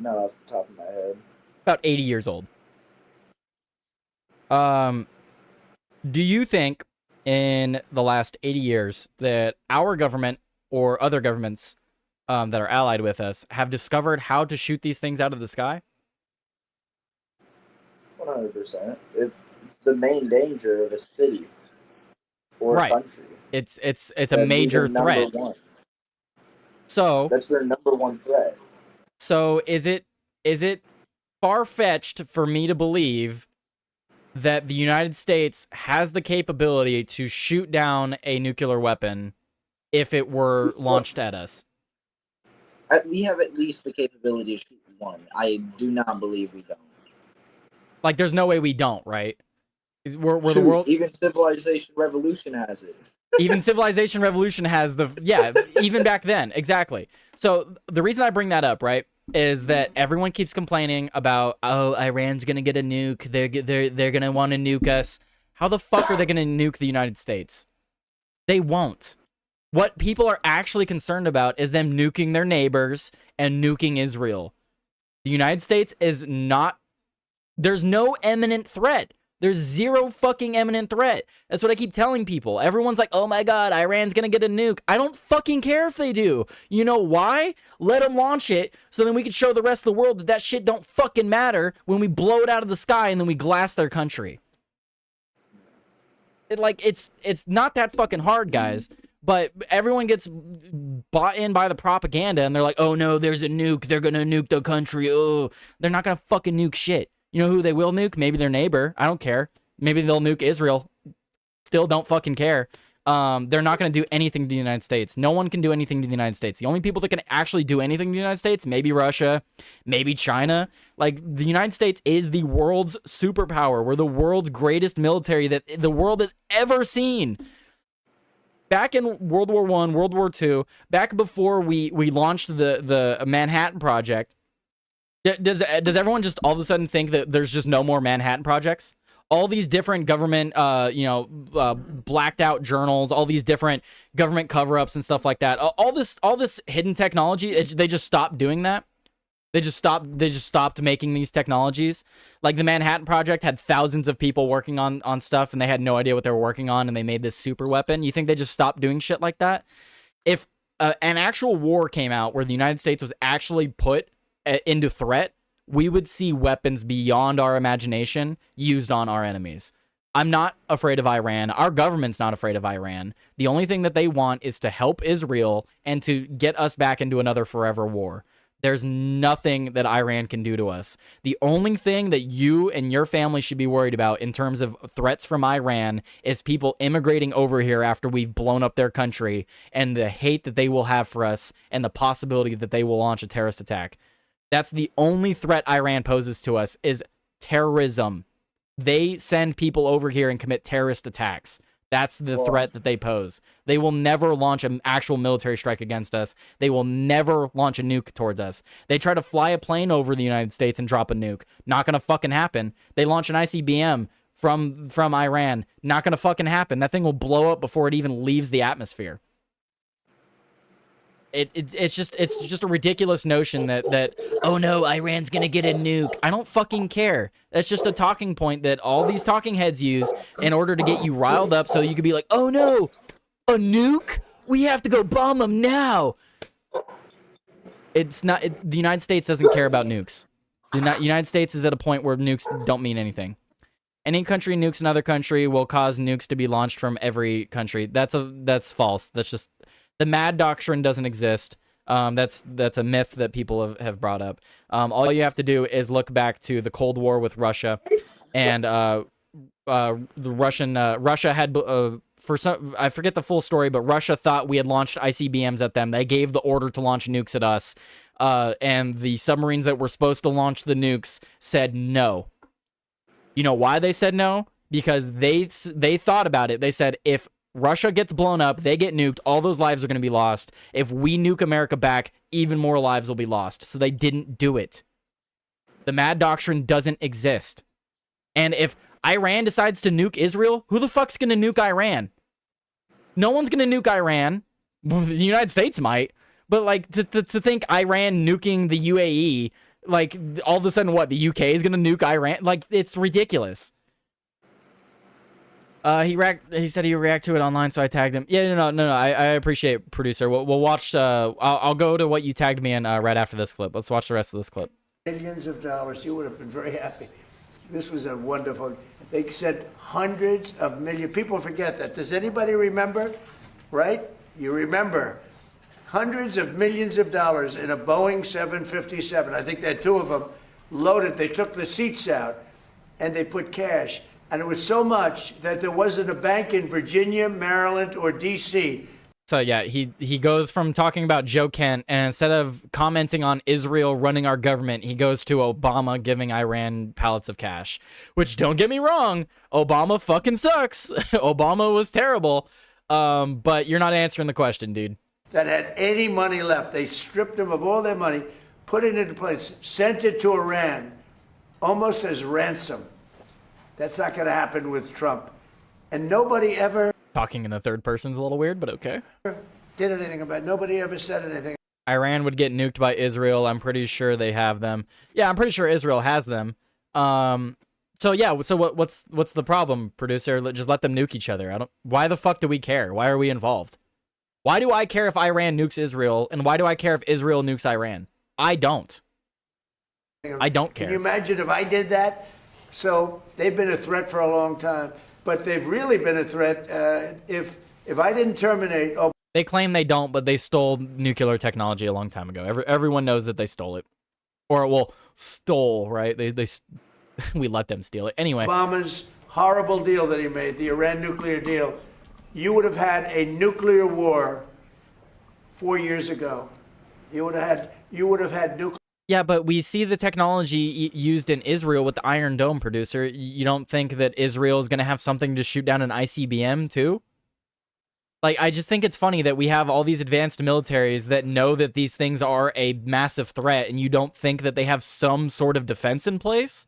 Not off the top of my head. About 80 years old. Do you think in the last 80 years that our government or other governments that are allied with us have discovered how to shoot these things out of the sky? 100%. It's the main danger of a city or Right. country. It's a major threat. One. So That's their number one threat. So is it far-fetched for me to believe that the United States has the capability to shoot down a nuclear weapon if it were launched at us? We have at least the capability to shoot one. I do not believe we don't. Like, there's no way we don't, right? We're the Shoot, world. Even Civilization Revolution has it. Even Civilization Revolution has even back then, exactly. So the reason I bring that up, right, is that everyone keeps complaining about, oh, Iran's gonna get a nuke. They're gonna want to nuke us. How the fuck are they gonna nuke the United States? They won't. What people are actually concerned about is them nuking their neighbors and nuking Israel. The United States is not. There's no imminent threat. There's zero fucking imminent threat. That's what I keep telling people. Everyone's like, oh my god, Iran's gonna get a nuke. I don't fucking care if they do. You know why? Let them launch it so then we can show the rest of the world that that shit don't fucking matter when we blow it out of the sky and then we glass their country. It's not that fucking hard, guys. But everyone gets bought in by the propaganda and they're like, oh no, there's a nuke. They're gonna nuke the country. Oh, they're not gonna fucking nuke shit. You know who they will nuke? Maybe their neighbor. I don't care. Maybe they'll nuke Israel. Still don't fucking care. They're not going to do anything to the United States. No one can do anything to the United States. The only people that can actually do anything to the United States, maybe Russia, maybe China. Like, the United States is the world's superpower. We're the world's greatest military that the world has ever seen. Back in World War I, World War II, back before we launched the Manhattan Project, does everyone just all of a sudden think that there's just no more Manhattan projects? All these different government, blacked out journals, all these different government cover-ups and stuff like that. All this hidden technology, they just stopped doing that. They just stopped making these technologies. Like the Manhattan Project had thousands of people working on stuff, and they had no idea what they were working on, and they made this super weapon. You think they just stopped doing shit like that? If an actual war came out where the United States was actually put into threat, we would see weapons beyond our imagination used on our enemies. I'm not afraid of Iran. Our government's not afraid of Iran. The only thing that they want is to help Israel and to get us back into another forever war. There's nothing that Iran can do to us. The only thing that you and your family should be worried about in terms of threats from Iran is people immigrating over here after we've blown up their country and the hate that they will have for us and the possibility that they will launch a terrorist attack. That's the only threat Iran poses to us is terrorism. They send people over here and commit terrorist attacks. That's the threat that they pose. They will never launch an actual military strike against us. They will never launch a nuke towards us. They try to fly a plane over the United States and drop a nuke. Not gonna fucking happen. They launch an ICBM from Iran. Not gonna fucking happen. That thing will blow up before it even leaves the atmosphere. It's just a ridiculous notion that oh no, Iran's gonna get a nuke. I don't fucking care. That's just a talking point that all these talking heads use in order to get you riled up so you could be like, oh no, a nuke? We have to go bomb them now. It's not. The United States doesn't care about nukes. The United States is at a point where nukes don't mean anything. Any country nukes another country will cause nukes to be launched from every country. That's false. That's just. The MAD doctrine doesn't exist. That's a myth that people have brought up. All you have to do is look back to the Cold War with Russia, and Russia had for some, I forget the full story, but Russia thought we had launched ICBMs at them. They gave the order to launch nukes at us, and the submarines that were supposed to launch the nukes said no. You know why they said no? Because they thought about it. They said, if Russia gets blown up, they get nuked, all those lives are going to be lost. If we nuke America back, even more lives will be lost. So they didn't do it. The Mad Doctrine doesn't exist. And if Iran decides to nuke Israel, who the fuck's going to nuke Iran? No one's going to nuke Iran. The United States might. But, like, to think Iran nuking the UAE, like, all of a sudden, what, the UK is going to nuke Iran? Like, it's ridiculous. He said he would react to it online, so I tagged him. Yeah, no. I appreciate it, producer. We'll watch. I'll go to what you tagged me in right after this clip. Let's watch the rest of this clip. Millions of dollars. You would have been very happy. This was a wonderful. They said hundreds of millions. People forget that. Does anybody remember? Right? You remember. Hundreds of millions of dollars in a Boeing 757. I think they had two of them loaded. They took the seats out and they put cash. And it was so much that there wasn't a bank in Virginia, Maryland, or D.C. So, yeah, he goes from talking about Joe Kent, and instead of commenting on Israel running our government, he goes to Obama giving Iran pallets of cash. Which, don't get me wrong, Obama fucking sucks. Obama was terrible. But you're not answering the question, dude. That had any money left. They stripped them of all their money, put it into place, sent it to Iran, almost as ransom. That's not going to happen with Trump. And nobody ever... Talking in the third person's a little weird, but okay. ...did anything about it. Nobody ever said anything. Iran would get nuked by Israel. I'm pretty sure they have them. Yeah, I'm pretty sure Israel has them. So yeah, so what's the problem, producer? Just let them nuke each other. Why the fuck do we care? Why are we involved? Why do I care if Iran nukes Israel, and why do I care if Israel nukes Iran? I don't. I don't care. Can you imagine if I did that? So they've been a threat for a long time, but they've really been a threat if I didn't terminate... They claim they don't, but they stole nuclear technology a long time ago. Everyone knows that they stole it. Or, well, stole, right? We let them steal it. Anyway. Obama's horrible deal that he made, the Iran nuclear deal, you would have had a nuclear war 4 years ago. You would have had nuclear... Yeah, but we see the technology used in Israel with the Iron Dome, producer. You don't think that Israel is going to have something to shoot down an ICBM, too? Like, I just think it's funny that we have all these advanced militaries that know that these things are a massive threat, and you don't think that they have some sort of defense in place?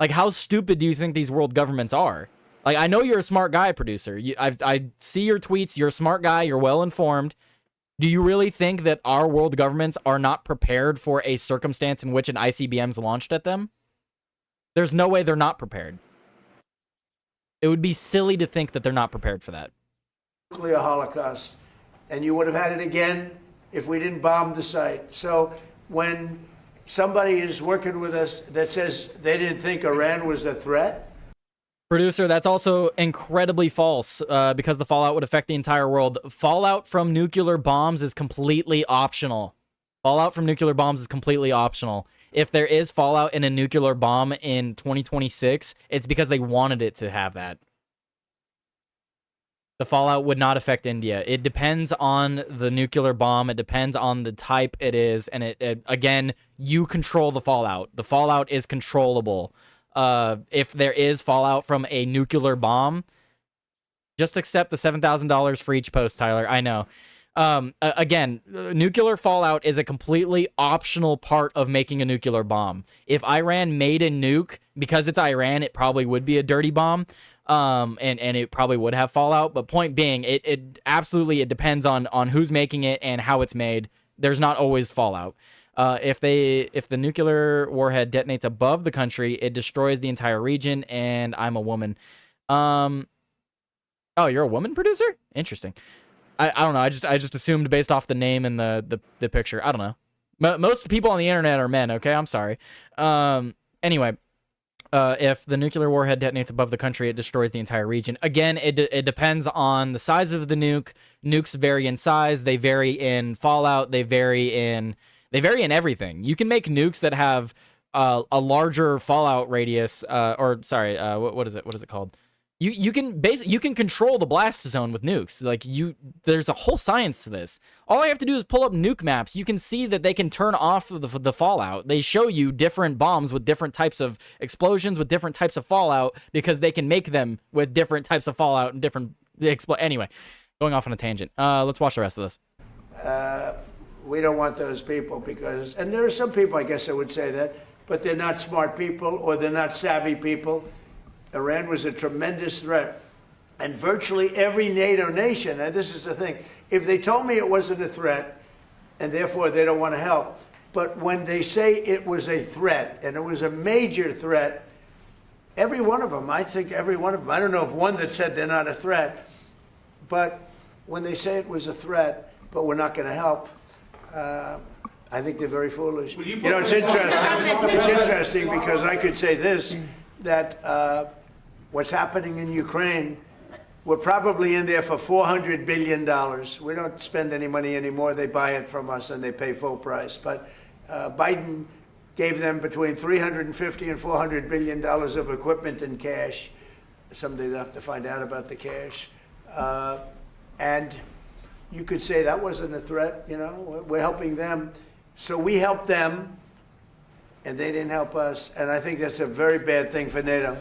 Like, how stupid do you think these world governments are? Like, I know you're a smart guy, producer. I see your tweets. You're a smart guy. You're well-informed. Do you really think that our world governments are not prepared for a circumstance in which an ICBM is launched at them? There's no way they're not prepared. It would be silly to think that they're not prepared for that. Nuclear holocaust, and you would have had it again if we didn't bomb the site. So when somebody is working with us that says they didn't think Iran was a threat... Producer, that's also incredibly false because the fallout would affect the entire world. Fallout from nuclear bombs is completely optional. Fallout from nuclear bombs is completely optional. If there is fallout in a nuclear bomb in 2026, it's because they wanted it to have that. The fallout would not affect India. It depends on the nuclear bomb. It depends on the type it is. And again, you control the fallout. The fallout is controllable. If there is fallout from a nuclear bomb, just accept the $7,000 for each post, Tyler. I know. Again, nuclear fallout is a completely optional part of making a nuclear bomb. If Iran made a nuke, because it's Iran, it probably would be a dirty bomb. And it probably would have fallout. But point being, it absolutely, it depends on who's making it and how it's made. There's not always fallout. If the nuclear warhead detonates above the country, it destroys the entire region, and I'm a woman. Oh, you're a woman, producer? Interesting. I don't know. I just assumed based off the name and the picture. I don't know. Most people on the internet are men, okay? I'm sorry. Anyway, if the nuclear warhead detonates above the country, it destroys the entire region. Again, it depends on the size of the nuke. Nukes vary in size. They vary in fallout. They vary in everything. You can make nukes that have a larger fallout radius, what is it called? You can basically control the blast zone with nukes. Like there's a whole science to this. All I have to do is pull up nuke maps. You can see that they can turn off the fallout. They show you different bombs with different types of explosions, with different types of fallout, because they can make them with different types of fallout and different Anyway, going off on a tangent. Let's watch the rest of this. We don't want those people because, and there are some people, I guess I would say that, but they're not smart people or they're not savvy people. Iran was a tremendous threat. And virtually every NATO nation, and this is the thing, if they told me it wasn't a threat, and therefore they don't want to help, but when they say it was a threat, and it was a major threat, every one of them, I think every one of them, I don't know of one that said they're not a threat, but when they say it was a threat, but we're not going to help, I think they're very foolish. You know, it's interesting. It's interesting because I could say this, that what's happening in Ukraine, we're probably in there for $400 billion. We don't spend any money anymore. They buy it from us and they pay full price. But Biden gave them between $350 and $400 billion of equipment and cash. Someday they'll have to find out about the cash. And you could say that wasn't a threat, you know, we're helping them. So we helped them, and they didn't help us. And I think that's a very bad thing for NATO.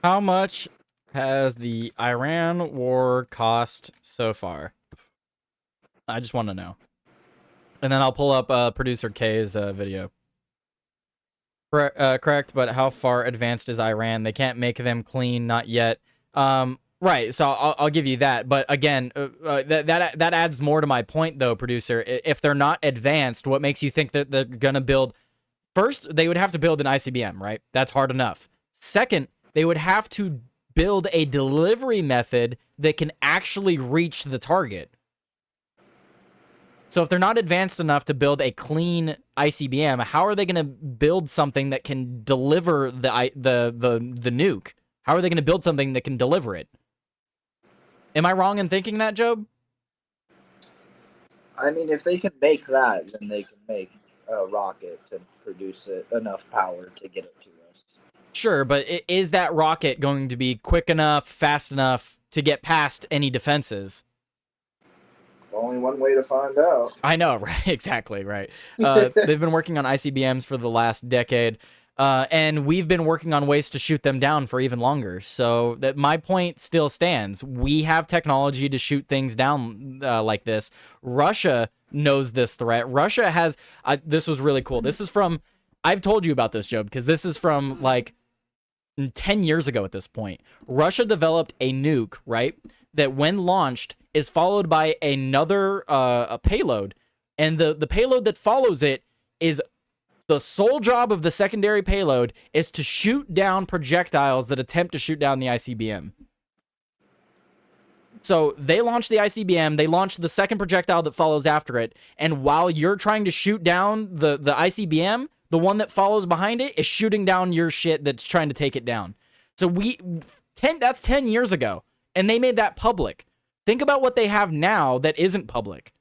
How much has the Iran war cost so far? I just want to know. And then I'll pull up producer K's video. Correct, but how far advanced is Iran? They can't make them clean, not yet. Right, so I'll give you that. But again, that adds more to my point, though, producer. If they're not advanced, what makes you think that they're going to build... First, they would have to build an ICBM, right? That's hard enough. Second, they would have to build a delivery method that can actually reach the target. So if they're not advanced enough to build a clean ICBM, how are they going to build something that can deliver the nuke? How are they going to build something that can deliver it? Am I wrong in thinking that, Jobe? I mean, if they can make that, then they can make a rocket to produce enough power to get it to us. Sure, but is that rocket going to be quick enough, fast enough to get past any defenses? Only one way to find out. I know, right? Exactly, right. They've been working on ICBMs for the last decade. And we've been working on ways to shoot them down for even longer. So that my point still stands. We have technology to shoot things down like this. Russia knows this threat. Russia has... this was really cool. This is from... I've told you about this, Joe, because this is from, like, 10 years ago at this point. Russia developed a nuke, right, that when launched is followed by another a payload. And the payload that follows it is... The sole job of the secondary payload is to shoot down projectiles that attempt to shoot down the ICBM. So they launch the ICBM, they launch the second projectile that follows after it, and while you're trying to shoot down the ICBM, the one that follows behind it is shooting down your shit that's trying to take it down. So that's 10 years ago, and they made that public. Think about what they have now that isn't public.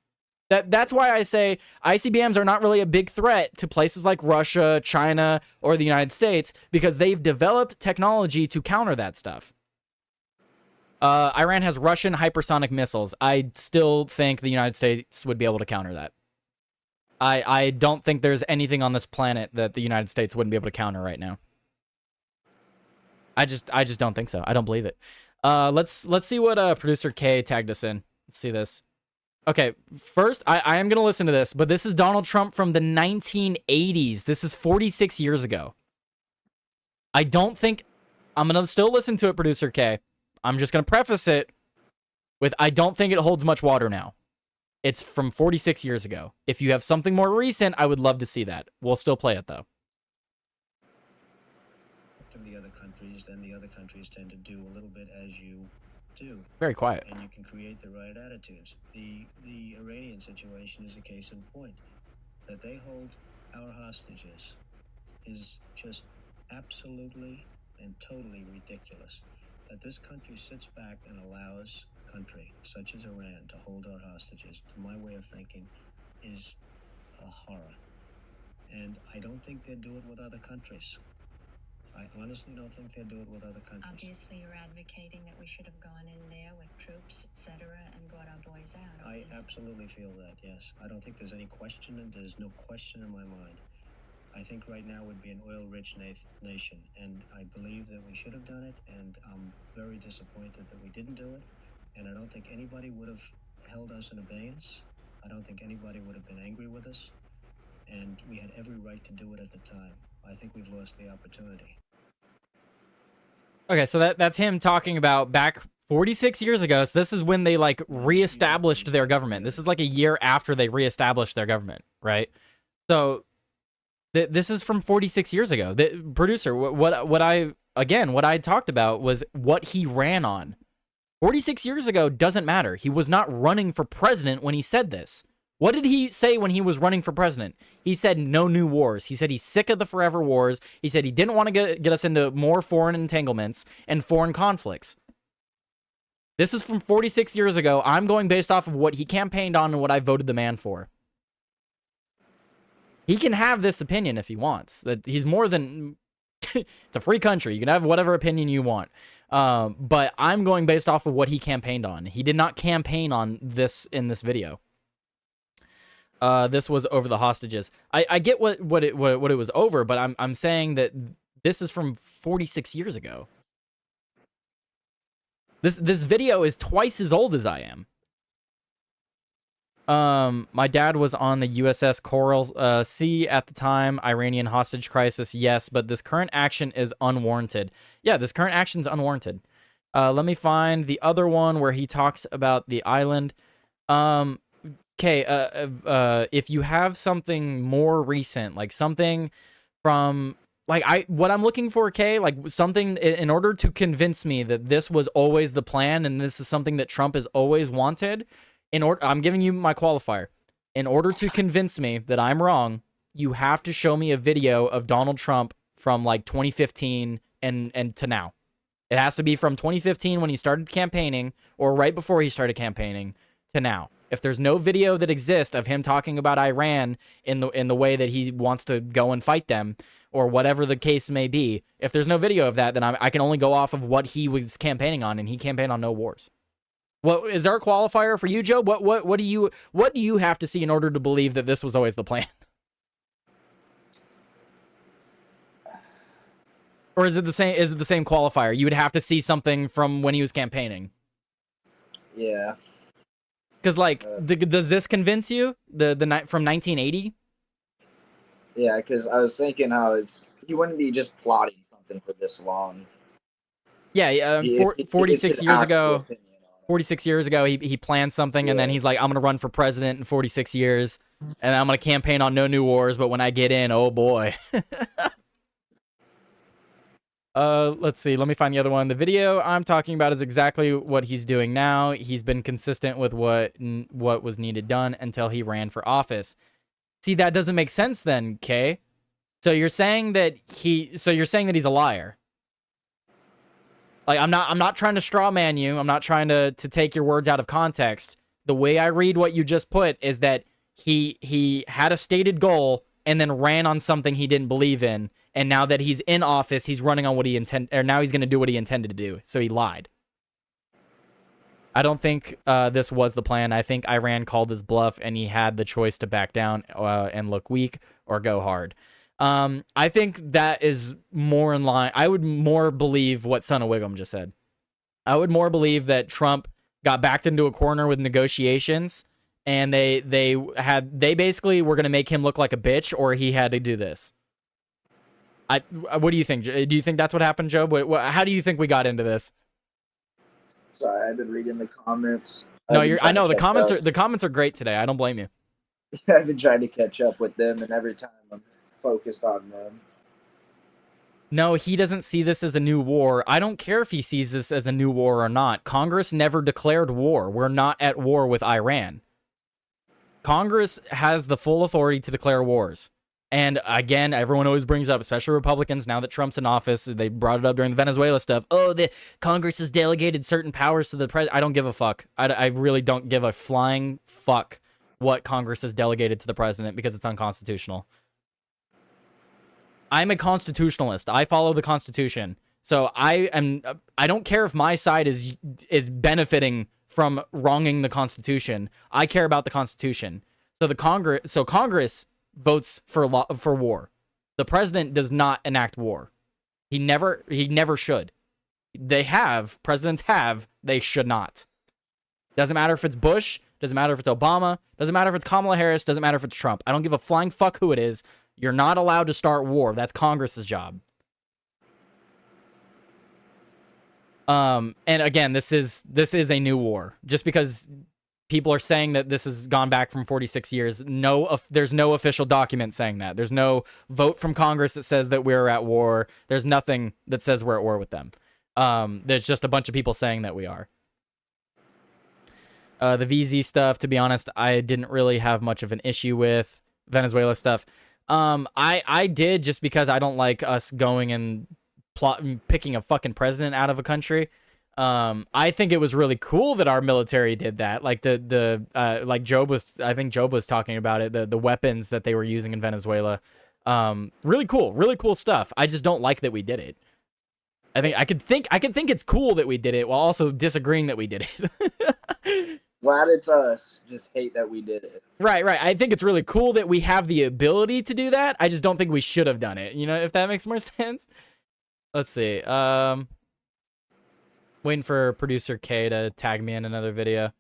That's why I say ICBMs are not really a big threat to places like Russia, China, or the United States because they've developed technology to counter that stuff. Iran has Russian hypersonic missiles. I still think the United States would be able to counter that. I don't think there's anything on this planet that the United States wouldn't be able to counter right now. I just don't think so. I don't believe it. Let's see what producer K tagged us in. Let's see this. Okay, first, I am going to listen to this, but this is Donald Trump from the 1980s. This is 46 years ago. I don't think... I'm going to still listen to it, Producer K. I'm just going to preface it with, I don't think it holds much water now. It's from 46 years ago. If you have something more recent, I would love to see that. We'll still play it, though. Of the other countries, then the other countries tend to do a little bit as you do. Very quiet. And you can create the right attitudes. The Iranian situation is a case in point. That they hold our hostages is just absolutely and totally ridiculous. That this country sits back and allows a country such as Iran to hold our hostages, to my way of thinking, is a horror. And I don't think they'd do it with other countries. I honestly don't think they'll do it with other countries. Obviously, you're advocating that we should have gone in there with troops, etc., and brought our boys out. I absolutely feel that, yes. I don't think there's any question, and there's no question in my mind. I think right now would be an oil-rich nation, and I believe that we should have done it, and I'm very disappointed that we didn't do it, and I don't think anybody would have held us in abeyance. I don't think anybody would have been angry with us, and we had every right to do it at the time. I think we've lost the opportunity. Okay, so that's him talking about back 46 years ago. So this is when they like reestablished their government. This is like a year after they reestablished their government, right? So this is from 46 years ago. The producer, what I talked about was what he ran on. 46 years ago doesn't matter. He was not running for president when he said this. What did he say when he was running for president? He said no new wars. He said he's sick of the forever wars. He said he didn't want to get us into more foreign entanglements and foreign conflicts. This is from 46 years ago. I'm going based off of what he campaigned on and what I voted the man for. He can have this opinion if he wants. That he's more than... It's a free country. You can have whatever opinion you want. But I'm going based off of what he campaigned on. He did not campaign on this in this video. This was over the hostages. I get what it was over, but I'm saying that this is from 46 years ago. This video is twice as old as I am. My dad was on the USS Coral Sea at the time. Iranian hostage crisis, yes, but this current action is unwarranted. Yeah, this current action is unwarranted. Let me find the other one where he talks about the island. Okay, if you have something more recent, like something from, like, what I'm looking for, okay, like something in order to convince me that this was always the plan and this is something that Trump has always wanted, I'm giving you my qualifier. In order to convince me that I'm wrong, you have to show me a video of Donald Trump from like 2015 and to now. It has to be from 2015 when he started campaigning or right before he started campaigning to now. If there's no video that exists of him talking about Iran in the way that he wants to go and fight them or whatever the case may be, if there's no video of that, then I can only go off of what he was campaigning on, and he campaigned on no wars. What is there a qualifier for you, Joe? What do you have to see in order to believe that this was always the plan? Or is it the same? Is it the same qualifier? You would have to see something from when he was campaigning. Yeah. Because like, does this convince you? The night from 1980? Yeah, because I was thinking how he wouldn't be just plotting something for this long. Yeah, 46 years ago. 46 years ago, he planned something, and then he's like, I'm going to run for president in 46 years, and I'm going to campaign on no new wars, but when I get in, oh boy. Let's see. Let me find the other one. The video I'm talking about is exactly what he's doing now. He's been consistent with what was needed done until he ran for office. See, that doesn't make sense then, Kay. So you're saying that he's a liar. Like, I'm not trying to straw man you. I'm not trying to take your words out of context. The way I read what you just put is that he had a stated goal and then ran on something he didn't believe in. And now that he's in office, he's running on what he now he's going to do what he intended to do. So he lied. I don't think this was the plan. I think Iran called his bluff and he had the choice to back down and look weak or go hard. I think that is more in line. I would more believe what Son of Wiggum just said. I would more believe that Trump got backed into a corner with negotiations, and they basically were going to make him look like a bitch, or he had to do this. What do you think? Do you think that's what happened, Joe? How do you think we got into this? Sorry, I've been reading the comments. No, I know the comments are great today. I don't blame you. I've been trying to catch up with them, and every time I'm focused on them. No, he doesn't see this as a new war. I don't care if he sees this as a new war or not. Congress never declared war. We're not at war with Iran. Congress has the full authority to declare wars. And again, everyone always brings up, especially Republicans, now that Trump's in office, they brought it up during the Venezuela stuff. Oh, the Congress has delegated certain powers to the president. I don't give a fuck. I really don't give a flying fuck what Congress has delegated to the president because it's unconstitutional. I'm a constitutionalist. I follow the Constitution. So I don't care if my side is benefiting from wronging the Constitution. I care about the Constitution. So Congress votes for war. The president does not enact war. He never should. Presidents have, they should not. Doesn't matter if it's Bush, doesn't matter if it's Obama, doesn't matter if it's Kamala Harris, doesn't matter if it's Trump. I don't give a flying fuck who it is. You're not allowed to start war. That's Congress's job. And again, this is a new war. Just because people are saying that this has gone back from 46 years, there's no official document saying that. There's no vote from Congress that says that we're at war. There's nothing that says we're at war with them. There's just a bunch of people saying that we are. The VZ stuff, to be honest, I didn't really have much of an issue with. Venezuela stuff. I did, just because I don't like us going and picking a fucking president out of a country. I think it was really cool that our military did that. Like like I think Jobe was talking about it, the weapons that they were using in Venezuela. Really cool stuff. I just don't like that we did it. I could think it's cool that we did it while also disagreeing that we did it. Glad it's us. Just hate that we did it. Right. I think it's really cool that we have the ability to do that. I just don't think we should have done it. You know, if that makes more sense. Let's see. Waiting for producer K to tag me in another video.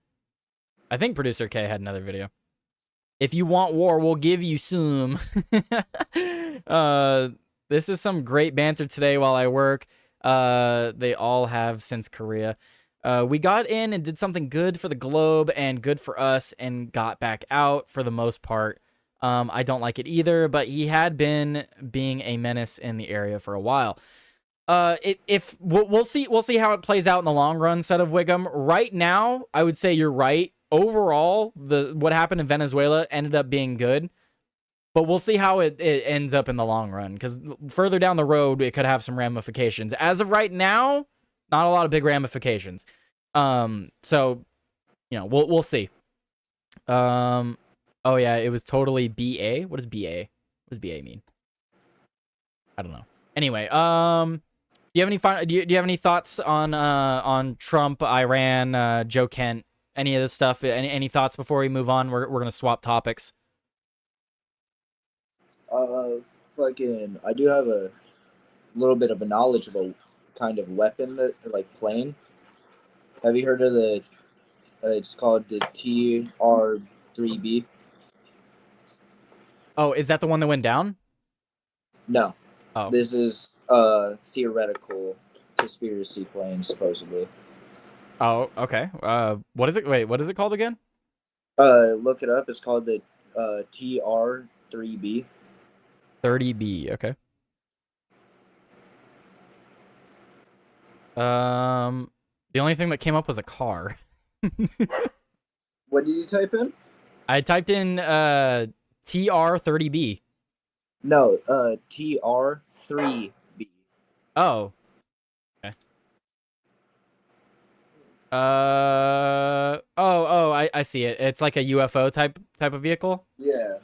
I think producer K had another video. If you want war, we'll give you some. This is some great banter today while I work. They all have since Korea. We got in and did something good for the globe and good for us and got back out for the most part. I don't like it either, but he had been being a menace in the area for a while. We'll see how it plays out in the long run, Set of Wiggum. Right now, I would say you're right. Overall, what happened in Venezuela ended up being good. But we'll see how it ends up in the long run, because further down the road, it could have some ramifications. As of right now, not a lot of big ramifications. So, you know, we'll see. Oh yeah, it was totally BA. What is BA? What does BA mean? I don't know. Anyway, do you have any thoughts on Trump, Iran, Joe Kent, any of this stuff? Any thoughts before we move on? We're gonna swap topics. I do have a little bit of a knowledge of a kind of weapon that, like, plane. Have you heard of it's called the TR-3B? Oh, is that the one that went down? No. Oh. This is a theoretical conspiracy plane, supposedly. Oh, okay. What is it? Wait, what is it called again? Look it up. It's called the TR-3B. 30B, okay. The only thing that came up was a car. What did you type in? I typed in TR-30B. No, TR-3B. Oh. Okay. I see it. It's like a UFO type of vehicle? Yeah.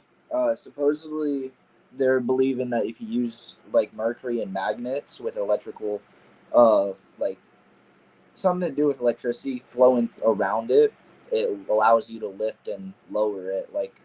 Supposedly they're believing that if you use, like, mercury and magnets with electrical, like, something to do with electricity flowing around it, it allows you to lift and lower it, like,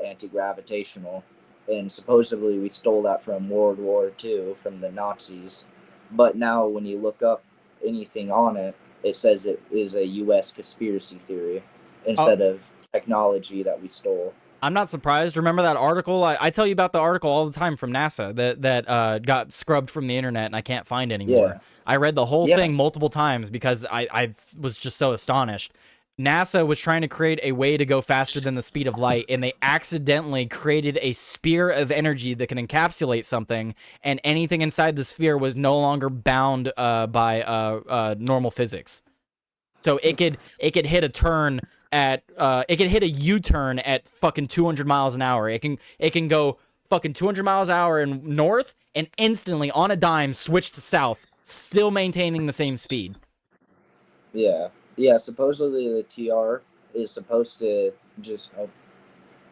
anti-gravitational. And supposedly we stole that from World War II, from the Nazis. But now when you look up anything on it, it says it is a U.S. conspiracy theory instead of technology that we stole. I'm not surprised. Remember that article? I tell you about the article all the time from NASA that got scrubbed from the internet and I can't find anymore. Yeah. I read the whole thing multiple times because I was just so astonished. NASA was trying to create a way to go faster than the speed of light, and they accidentally created a sphere of energy that can encapsulate something, and anything inside the sphere was no longer bound by normal physics. So it could hit a turn at it could hit a U-turn at fucking 200 miles an hour. It can go fucking 200 miles an hour in north and instantly on a dime switch to south, still maintaining the same speed. Yeah. Yeah, supposedly the TR is supposed to just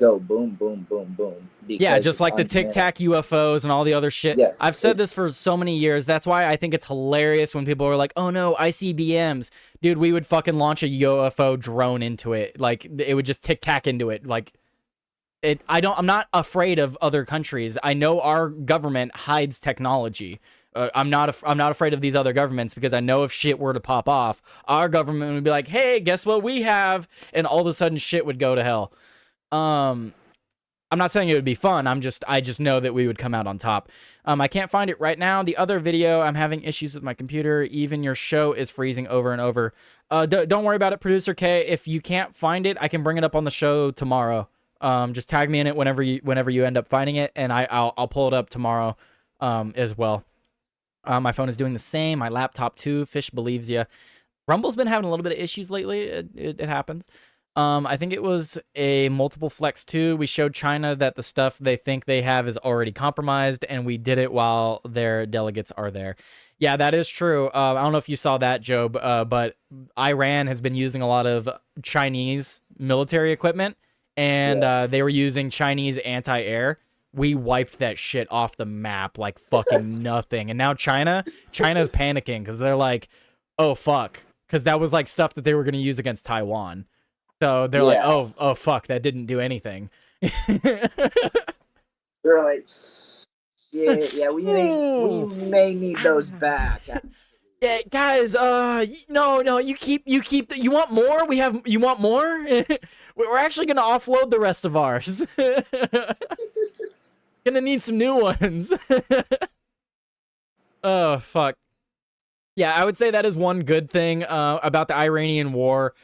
go boom, boom, boom, boom. Yeah, just like the Tic Tac UFOs and all the other shit. Yes, I've said this for so many years. That's why I think it's hilarious when people are like, "Oh no, ICBMs." Dude, we would fucking launch a UFO drone into it. Like it would just Tic Tac into it. Like I'm not afraid of other countries. I know our government hides technology. I'm not afraid of these other governments because I know if shit were to pop off, our government would be like, "Hey, guess what we have?" And all of a sudden shit would go to hell. I'm not saying it would be fun. I just know that we would come out on top. I can't find it right now. The other video, I'm having issues with my computer. Even your show is freezing over and over. Don't worry about it, Producer K. If you can't find it, I can bring it up on the show tomorrow. Just tag me in it whenever you end up finding it, and I'll pull it up tomorrow as well. My phone is doing the same. My laptop too. Fish believes ya. Rumble's been having a little bit of issues lately. It happens. I think it was a multiple flex too. We showed China that the stuff they think they have is already compromised, and we did it while their delegates are there. Yeah, that is true. I don't know if you saw that, Jobe, but Iran has been using a lot of Chinese military equipment, and they were using Chinese anti-air. We wiped that shit off the map like fucking nothing. And now China's panicking because they're like, oh, fuck. Because that was like stuff that they were going to use against Taiwan. So they're like, oh, fuck, that didn't do anything. They're like, yeah, we may need those back. Yeah, guys, no, you want more? You want more? We're actually gonna offload the rest of ours. Gonna need some new ones. Oh, fuck. Yeah, I would say that is one good thing about the Iranian war.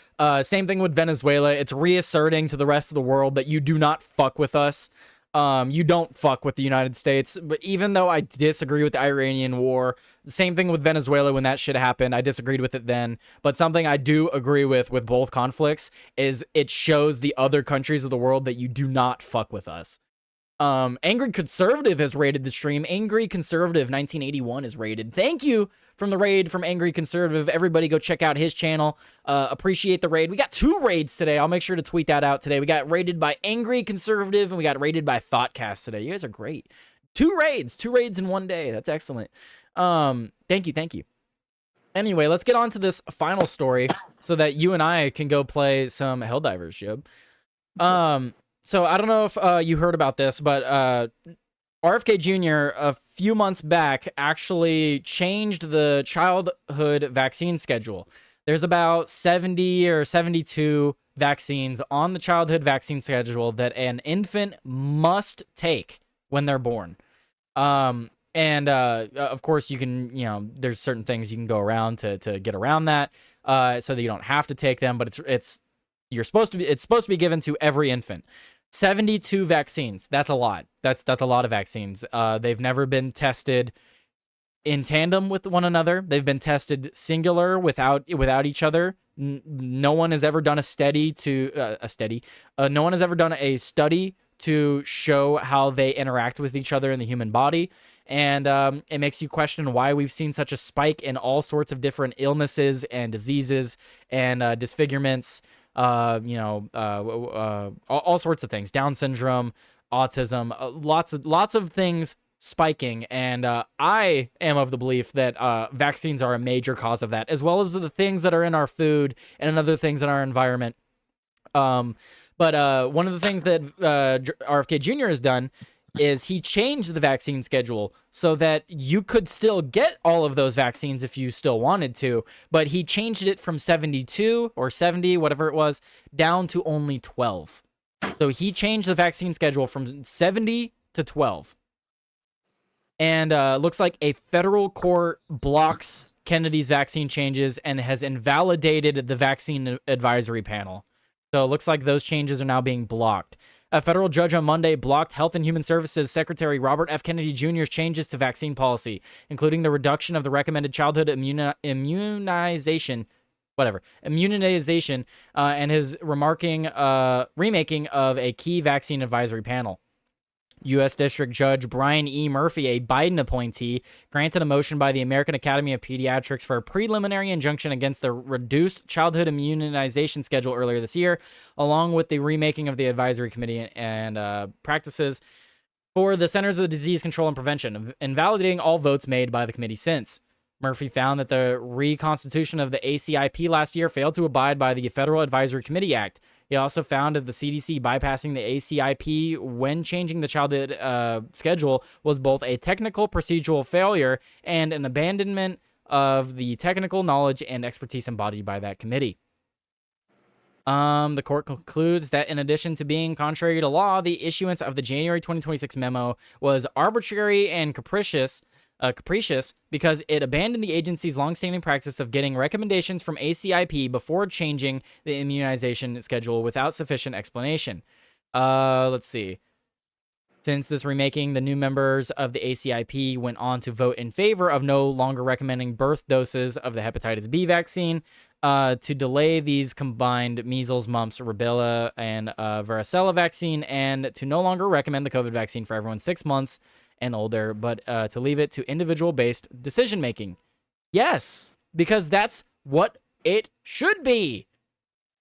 Same thing with Venezuela. It's reasserting to the rest of the world that you do not fuck with us. You don't fuck with the United States. But even though I disagree with the Iranian war, the same thing with Venezuela when that shit happened. I disagreed with it then. But something I do agree with both conflicts is it shows the other countries of the world that you do not fuck with us. Angry Conservative has raided the stream. Angry Conservative 1981 is raided. Thank you from the raid from Angry Conservative. Everybody go check out his channel. Appreciate the raid. We got 2 raids today. I'll make sure to tweet that out today. We got raided by Angry Conservative and we got raided by Thoughtcast today. You guys are great. 2 raids in one day. That's excellent. Thank you. Anyway, let's get on to this final story so that you and I can go play some Helldivers, Job. So I don't know if you heard about this, but RFK Jr. a few months back actually changed the childhood vaccine schedule. There's about 70 or 72 vaccines on the childhood vaccine schedule that an infant must take when they're born. And of course, you can, there's certain things you can go around to get around that so that you don't have to take them, but it's supposed to be given to every infant. 72 vaccines. That's a lot. That's a lot of vaccines. They've never been tested in tandem with one another. They've been tested singular without each other. No one has ever done no one has ever done a study to show how they interact with each other in the human body. And it makes you question why we've seen such a spike in all sorts of different illnesses and diseases and disfigurements. All sorts of things, Down syndrome, autism, lots of things spiking. And I am of the belief that vaccines are a major cause of that, as well as the things that are in our food and other things in our environment. But one of the things that RFK Jr. has done is he changed the vaccine schedule so that you could still get all of those vaccines if you still wanted to, but he changed it from 72 or 70, whatever it was, down to only 12. So he changed the vaccine schedule from 70 to 12. And looks like a federal court blocks Kennedy's vaccine changes and has invalidated the vaccine advisory panel. So it looks like those changes are now being blocked. A federal judge on Monday blocked Health and Human Services Secretary Robert F. Kennedy Jr.'s changes to vaccine policy, including the reduction of the recommended childhood immunization, and his remaking of a key vaccine advisory panel. U.S. District Judge Brian E. Murphy, a Biden appointee, granted a motion by the American Academy of Pediatrics for a preliminary injunction against the reduced childhood immunization schedule earlier this year, along with the remaking of the advisory committee and practices for the Centers of Disease Control and Prevention, invalidating all votes made by the committee since. Murphy found that the reconstitution of the ACIP last year failed to abide by the Federal Advisory Committee Act. He also found that the CDC bypassing the ACIP when changing the childhood schedule was both a technical procedural failure and an abandonment of the technical knowledge and expertise embodied by that committee. The court concludes that in addition to being contrary to law, the issuance of the January 2026 memo was arbitrary and capricious because it abandoned the agency's longstanding practice of getting recommendations from ACIP before changing the immunization schedule without sufficient explanation. Let's see. Since this remaking, the new members of the ACIP went on to vote in favor of no longer recommending birth doses of the hepatitis B vaccine, to delay these combined measles, mumps, rubella, and varicella vaccine, and to no longer recommend the COVID vaccine for everyone 6 months and older, but to leave it to individual-based decision-making. Yes, because that's what it should be.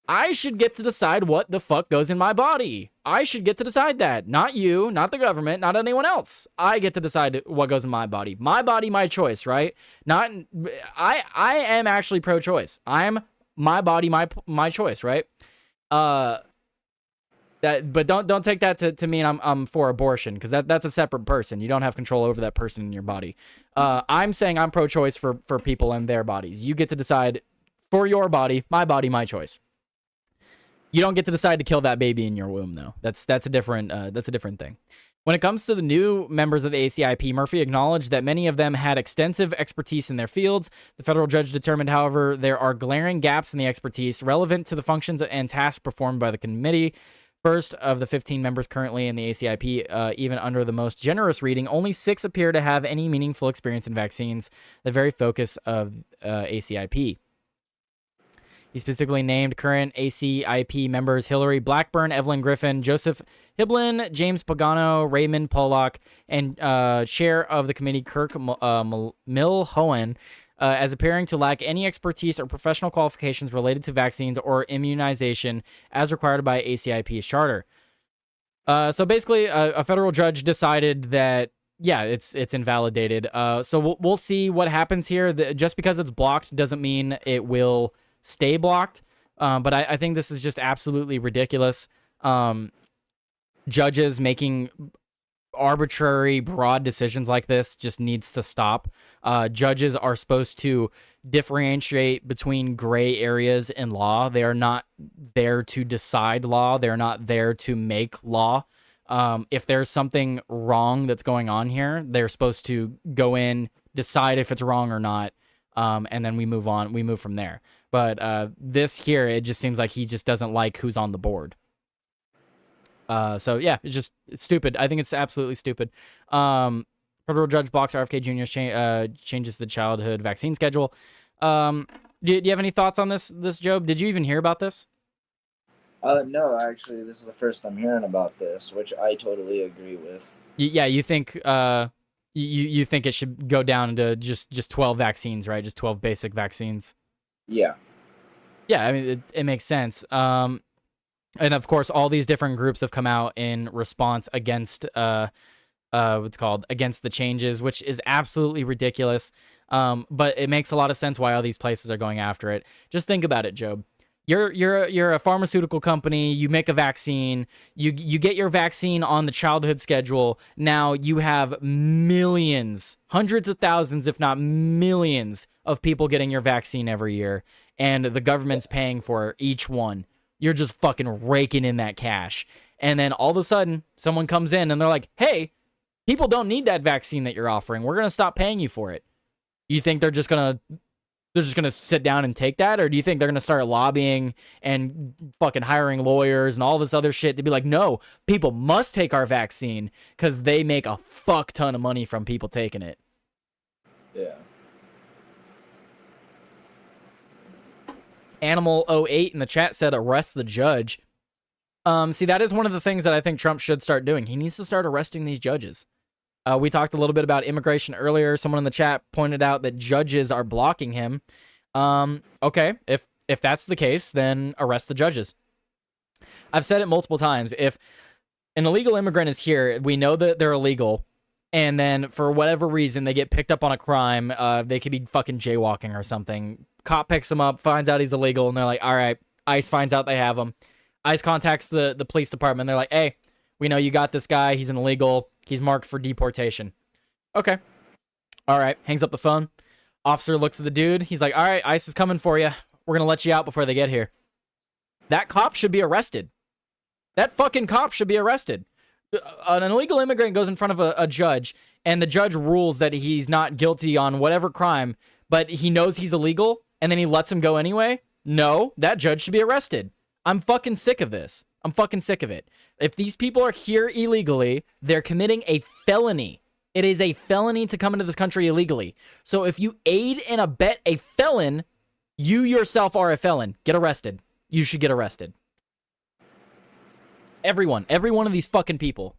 I should get to decide what the fuck goes in my body. I should get to decide that. Not you, not the government, not anyone else. I get to decide what goes in my body. My body, my choice, right? I am actually pro-choice. I'm my body, my choice, right? But don't take that to mean I'm for abortion, because that's a separate person. You don't have control over that person in your body. I'm saying I'm pro-choice for people and their bodies. You get to decide for your body, my choice. You don't get to decide to kill that baby in your womb, though. That's a different thing. When it comes to the new members of the ACIP, Murphy acknowledged that many of them had extensive expertise in their fields. The federal judge determined, however, there are glaring gaps in the expertise relevant to the functions and tasks performed by the committee. First of the 15 members currently in the ACIP, even under the most generous reading, only 6 appear to have any meaningful experience in vaccines, the very focus of ACIP. He specifically named current ACIP members Hillary Blackburn, Evelyn Griffin, Joseph Hiblin, James Pagano, Raymond Pollock, and chair of the committee Kirk Milhoen as appearing to lack any expertise or professional qualifications related to vaccines or immunization as required by ACIP's charter. So basically, a federal judge decided that, yeah, it's invalidated. So we'll see what happens here. Just because it's blocked doesn't mean it will stay blocked. But I think this is just absolutely ridiculous. Judges making arbitrary, broad decisions like this just needs to stop. Judges are supposed to differentiate between gray areas in law. They are not there to decide law. They're not there to make law. If there's something wrong that's going on here, they're supposed to go in, decide if it's wrong or not, and then we move on. We move from there. But this here, it just seems like he just doesn't like who's on the board. So yeah, it's stupid. I think it's absolutely stupid. Federal judge blocks RFK Jr.'s changes the childhood vaccine schedule. Do you have any thoughts on this, Jobe? Did you even hear about this? No, actually, this is the first I'm hearing about this, which I totally agree with. Yeah, you think you think it should go down to just 12 vaccines, right? Just 12 basic vaccines. Yeah. Yeah, I mean, it makes sense. And of course, all these different groups have come out in response against against the changes, which is absolutely ridiculous. But it makes a lot of sense why all these places are going after it. Just think about it, Jobe. You're a pharmaceutical company. You make a vaccine. You get your vaccine on the childhood schedule. Now you have millions, hundreds of thousands, if not millions, of people getting your vaccine every year, and the government's paying for each one. You're just fucking raking in that cash. And then all of a sudden, someone comes in and they're like, hey, people don't need that vaccine that you're offering. We're going to stop paying you for it. You think they're just going to sit down and take that? Or do you think they're going to start lobbying and fucking hiring lawyers and all this other shit to be like, no, people must take our vaccine because they make a fuck ton of money from people taking it? Yeah. Animal 08 in the chat said arrest the judge. See, that is one of the things that I think Trump should start doing. He needs to start arresting these judges. We talked a little bit about immigration earlier. Someone in the chat pointed out that judges are blocking him. Okay, if that's the case, then arrest the judges. I've said it multiple times. If an illegal immigrant is here, we know that they're illegal, and then for whatever reason they get picked up on a crime, they could be fucking jaywalking or something. Cop picks him up, finds out he's illegal, and they're like, all right, ICE finds out they have him. ICE contacts the police department. They're like, hey, we know you got this guy. He's an illegal. He's marked for deportation. Okay. All right. Hangs up the phone. Officer looks at the dude. He's like, all right, ICE is coming for you. We're going to let you out before they get here. That cop should be arrested. That fucking cop should be arrested. An illegal immigrant goes in front of a judge, and the judge rules that he's not guilty on whatever crime, but he knows he's illegal, and then he lets him go anyway. No, that judge should be arrested. I'm fucking sick of this. I'm fucking sick of it. If these people are here illegally, they're committing a felony. It is a felony to come into this country illegally. So if you aid and abet a felon, you yourself are a felon. Get arrested. You should get arrested. Every one of these fucking people.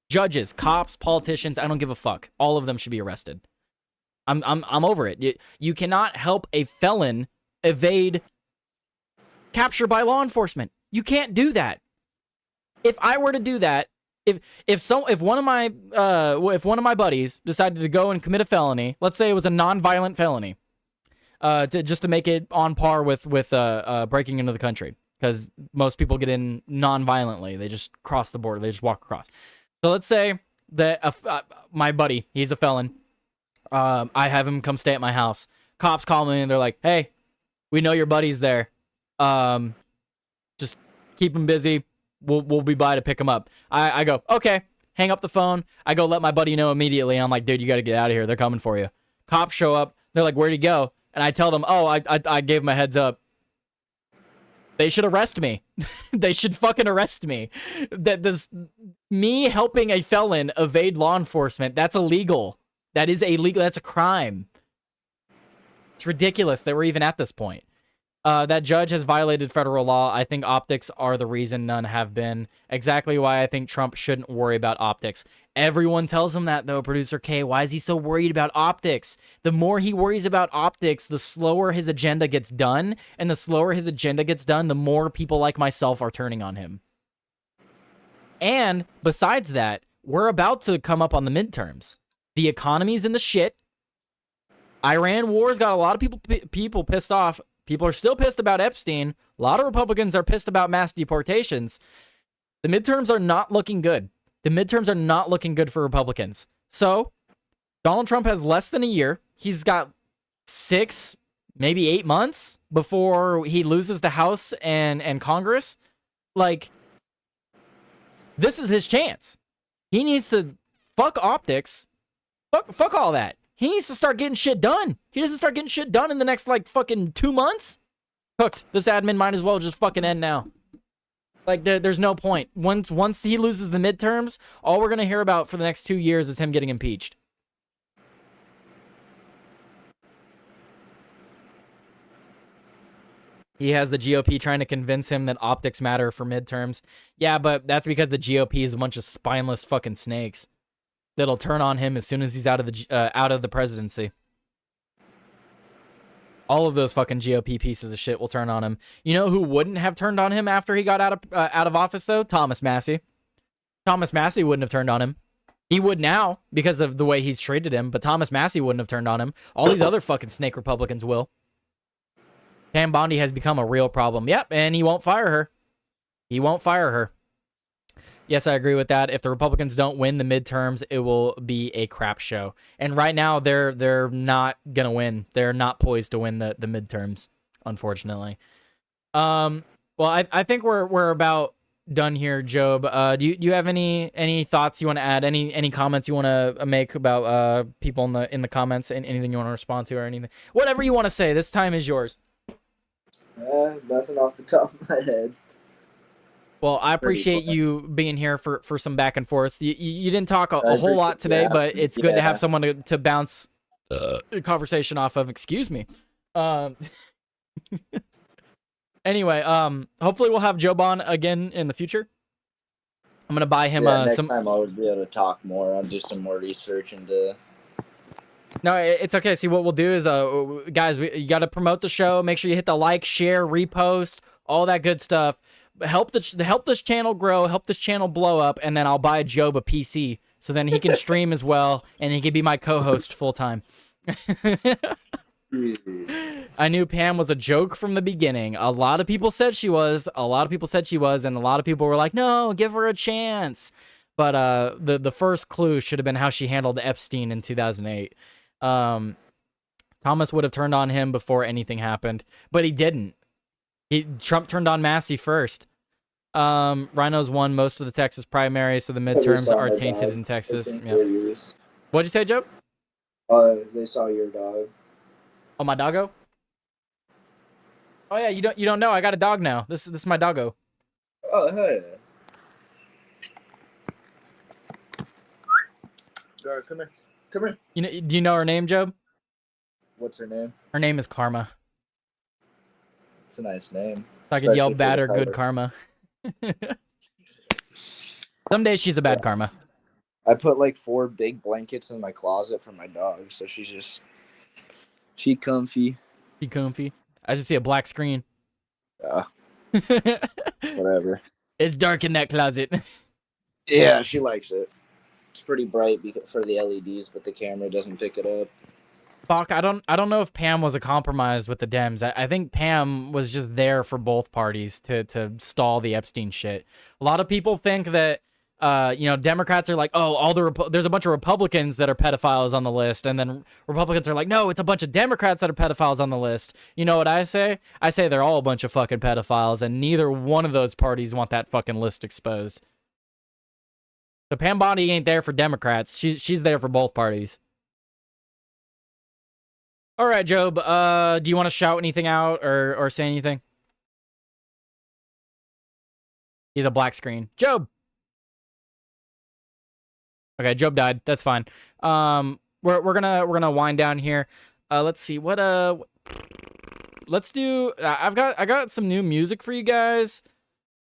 Judges, cops, politicians, I don't give a fuck. All of them should be arrested. I'm over it. You cannot help a felon evade capture by law enforcement. You can't do that. If I were to do that, if one of my buddies decided to go and commit a felony, let's say it was a non-violent felony, just to make it on par with breaking into the country, because most people get in non-violently. They just cross the border. They just walk across. So let's say that my buddy, he's a felon. I have him come stay at my house. Cops call me and they're like, hey, we know your buddy's there. Just keep him busy. We'll be by to pick him up. I go, okay, hang up the phone. I go let my buddy know immediately. I'm like, dude, you got to get out of here. They're coming for you. Cops show up. They're like, where'd he go? And I tell them, oh, I gave him a heads up. They should arrest me. They should fucking arrest me. Me helping a felon evade law enforcement, that's illegal. That is illegal. That's a crime. It's ridiculous that we're even at this point. That judge has violated federal law. I think optics are the reason none have been. Exactly why I think Trump shouldn't worry about optics. Everyone tells him that, though, Producer K. Why is he so worried about optics? The more he worries about optics, the slower his agenda gets done. And the slower his agenda gets done, the more people like myself are turning on him. And besides that, we're about to come up on the midterms. The economy's in the shit. Iran war's got a lot of people pissed off. People are still pissed about Epstein. A lot of Republicans are pissed about mass deportations. The midterms are not looking good. The midterms are not looking good for Republicans. So, Donald Trump has less than a year. He's got 6, maybe 8 months before he loses the House and Congress. Like, this is his chance. He needs to fuck optics. Fuck all that. He needs to start getting shit done. He doesn't start getting shit done in the next, like, fucking 2 months. Cooked. This admin might as well just fucking end now. Like, there's no point. Once he loses the midterms, all we're going to hear about for the next 2 years is him getting impeached. He has the GOP trying to convince him that optics matter for midterms. Yeah, but that's because the GOP is a bunch of spineless fucking snakes that'll turn on him as soon as he's out of the presidency. All of those fucking GOP pieces of shit will turn on him. You know who wouldn't have turned on him after he got out of office, though? Thomas Massie. Thomas Massie wouldn't have turned on him. He would now because of the way he's treated him, but Thomas Massie wouldn't have turned on him. All these other fucking snake Republicans will. Pam Bondi has become a real problem. Yep, and he won't fire her. He won't fire her. Yes, I agree with that. If the Republicans don't win the midterms, it will be a crap show. And right now, they're not gonna win. They're not poised to win the midterms, unfortunately. Well, I think we're about done here, Jobe. Do you have any thoughts you want to add? Any comments you want to make about people in the comments? And anything you want to respond to or anything? Whatever you want to say. This time is yours. Nothing off the top of my head. Well, I appreciate you being here for some back and forth. You didn't talk a whole lot today, but it's good to have someone to bounce a conversation off of. Excuse me. Anyway, hopefully we'll have Jobe on again in the future. I'm gonna buy him next some. time I would be able to talk more. I'll do some more research into. No, it's okay. See, what we'll do is, guys, you got to promote the show. Make sure you hit the like, share, repost, all that good stuff. Help this channel grow, help this channel blow up, and then I'll buy Jobe a PC so then he can stream as well, and he can be my co-host full time. I knew Pam was a joke from the beginning. A lot of people said she was. A lot of people said she was, and a lot of people were like, "No, give her a chance." But the first clue should have been how she handled Epstein in 2008. Thomas would have turned on him before anything happened, but he didn't. Trump turned on Massey first. Rhinos won most of the Texas primaries, so the midterms are tainted in Texas. Yeah. What'd you say, Joe? They saw your dog. Oh, my doggo? Oh yeah, you don't know. I got a dog now. This is my doggo. Oh hey. Dog, come here. Come here. Do you know her name, Joe? What's her name? Her name is Karma. It's a nice name. I could yell bad or good karma. Some days she's a bad karma. I put like 4 big blankets in my closet for my dog, so she comfy. She comfy. I just see a black screen. Whatever. It's dark in that closet. Yeah, she likes it. It's pretty bright for the LEDs, but the camera doesn't pick it up. Fuck, I don't know if Pam was a compromise with the Dems. I think Pam was just there for both parties to stall the Epstein shit. A lot of people think that Democrats are like, oh, there's a bunch of Republicans that are pedophiles on the list, and then Republicans are like, no, it's a bunch of Democrats that are pedophiles on the list. You know what I say? I say they're all a bunch of fucking pedophiles, and neither one of those parties want that fucking list exposed. So Pam Bondi ain't there for Democrats. She's there for both parties. All right, Jobe. Do you want to shout anything out or say anything? He's a black screen. Jobe. Okay, Jobe died. That's fine. We're gonna wind down here. Let's see what let's do. I got some new music for you guys.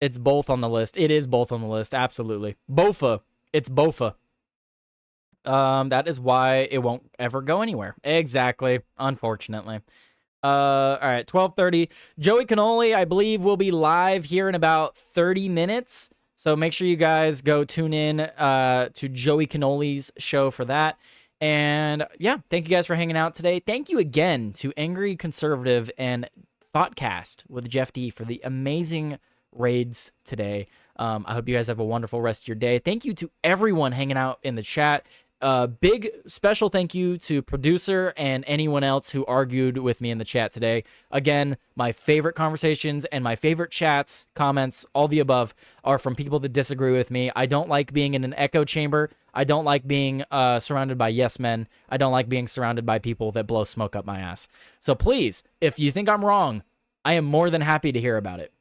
It's both on the list. It is both on the list. Absolutely. Bofa. It's Bofa. That is why it won't ever go anywhere. Exactly. Unfortunately. All right. 12:30. Joey Cannoli, I believe, will be live here in about 30 minutes. So make sure you guys go tune in to Joey Cannoli's show for that. And yeah, thank you guys for hanging out today. Thank you again to Angry Conservative and Thoughtcast with Jeff D for the amazing raids today. I hope you guys have a wonderful rest of your day. Thank you to everyone hanging out in the chat. Big special thank you to producer and anyone else who argued with me in the chat today. Again, my favorite conversations and my favorite chats, comments, all the above are from people that disagree with me. I don't like being in an echo chamber. I don't like being surrounded by yes men. I don't like being surrounded by people that blow smoke up my ass. So please, if you think I'm wrong, I am more than happy to hear about it.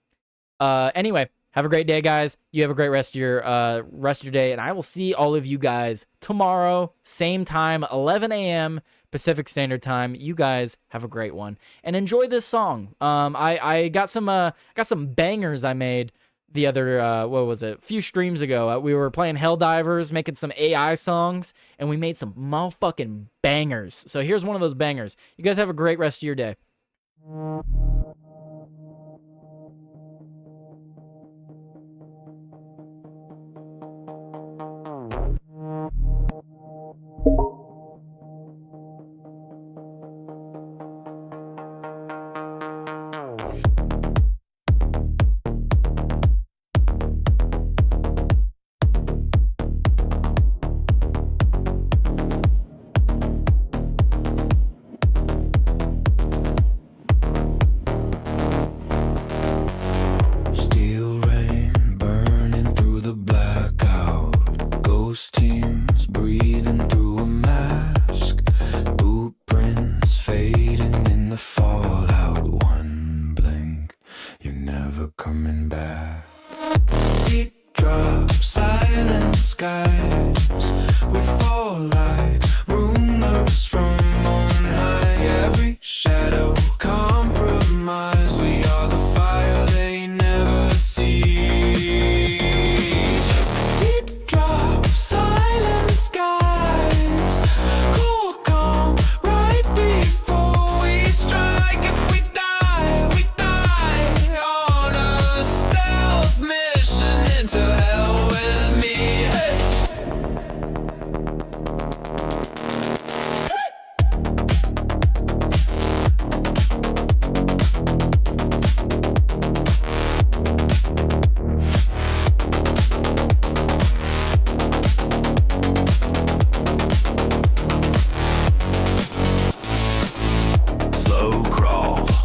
Anyway, have a great day, guys. You have a great rest of your day, and I will see all of you guys tomorrow, same time, 11 a.m. Pacific Standard Time. You guys have a great one, and enjoy this song. I got some bangers I made the other what was it? A few streams ago. We were playing Helldivers, making some AI songs, and we made some motherfucking bangers. So here's one of those bangers. You guys have a great rest of your day.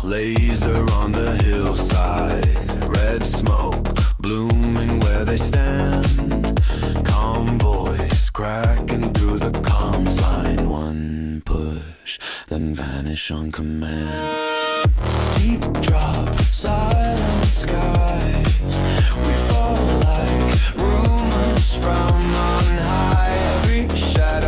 Laser on the hillside, red smoke blooming where they stand. Convoys cracking through the comms line. One push, then vanish on command. Deep drop, silent skies. We fall like rumors from on high. Every shadow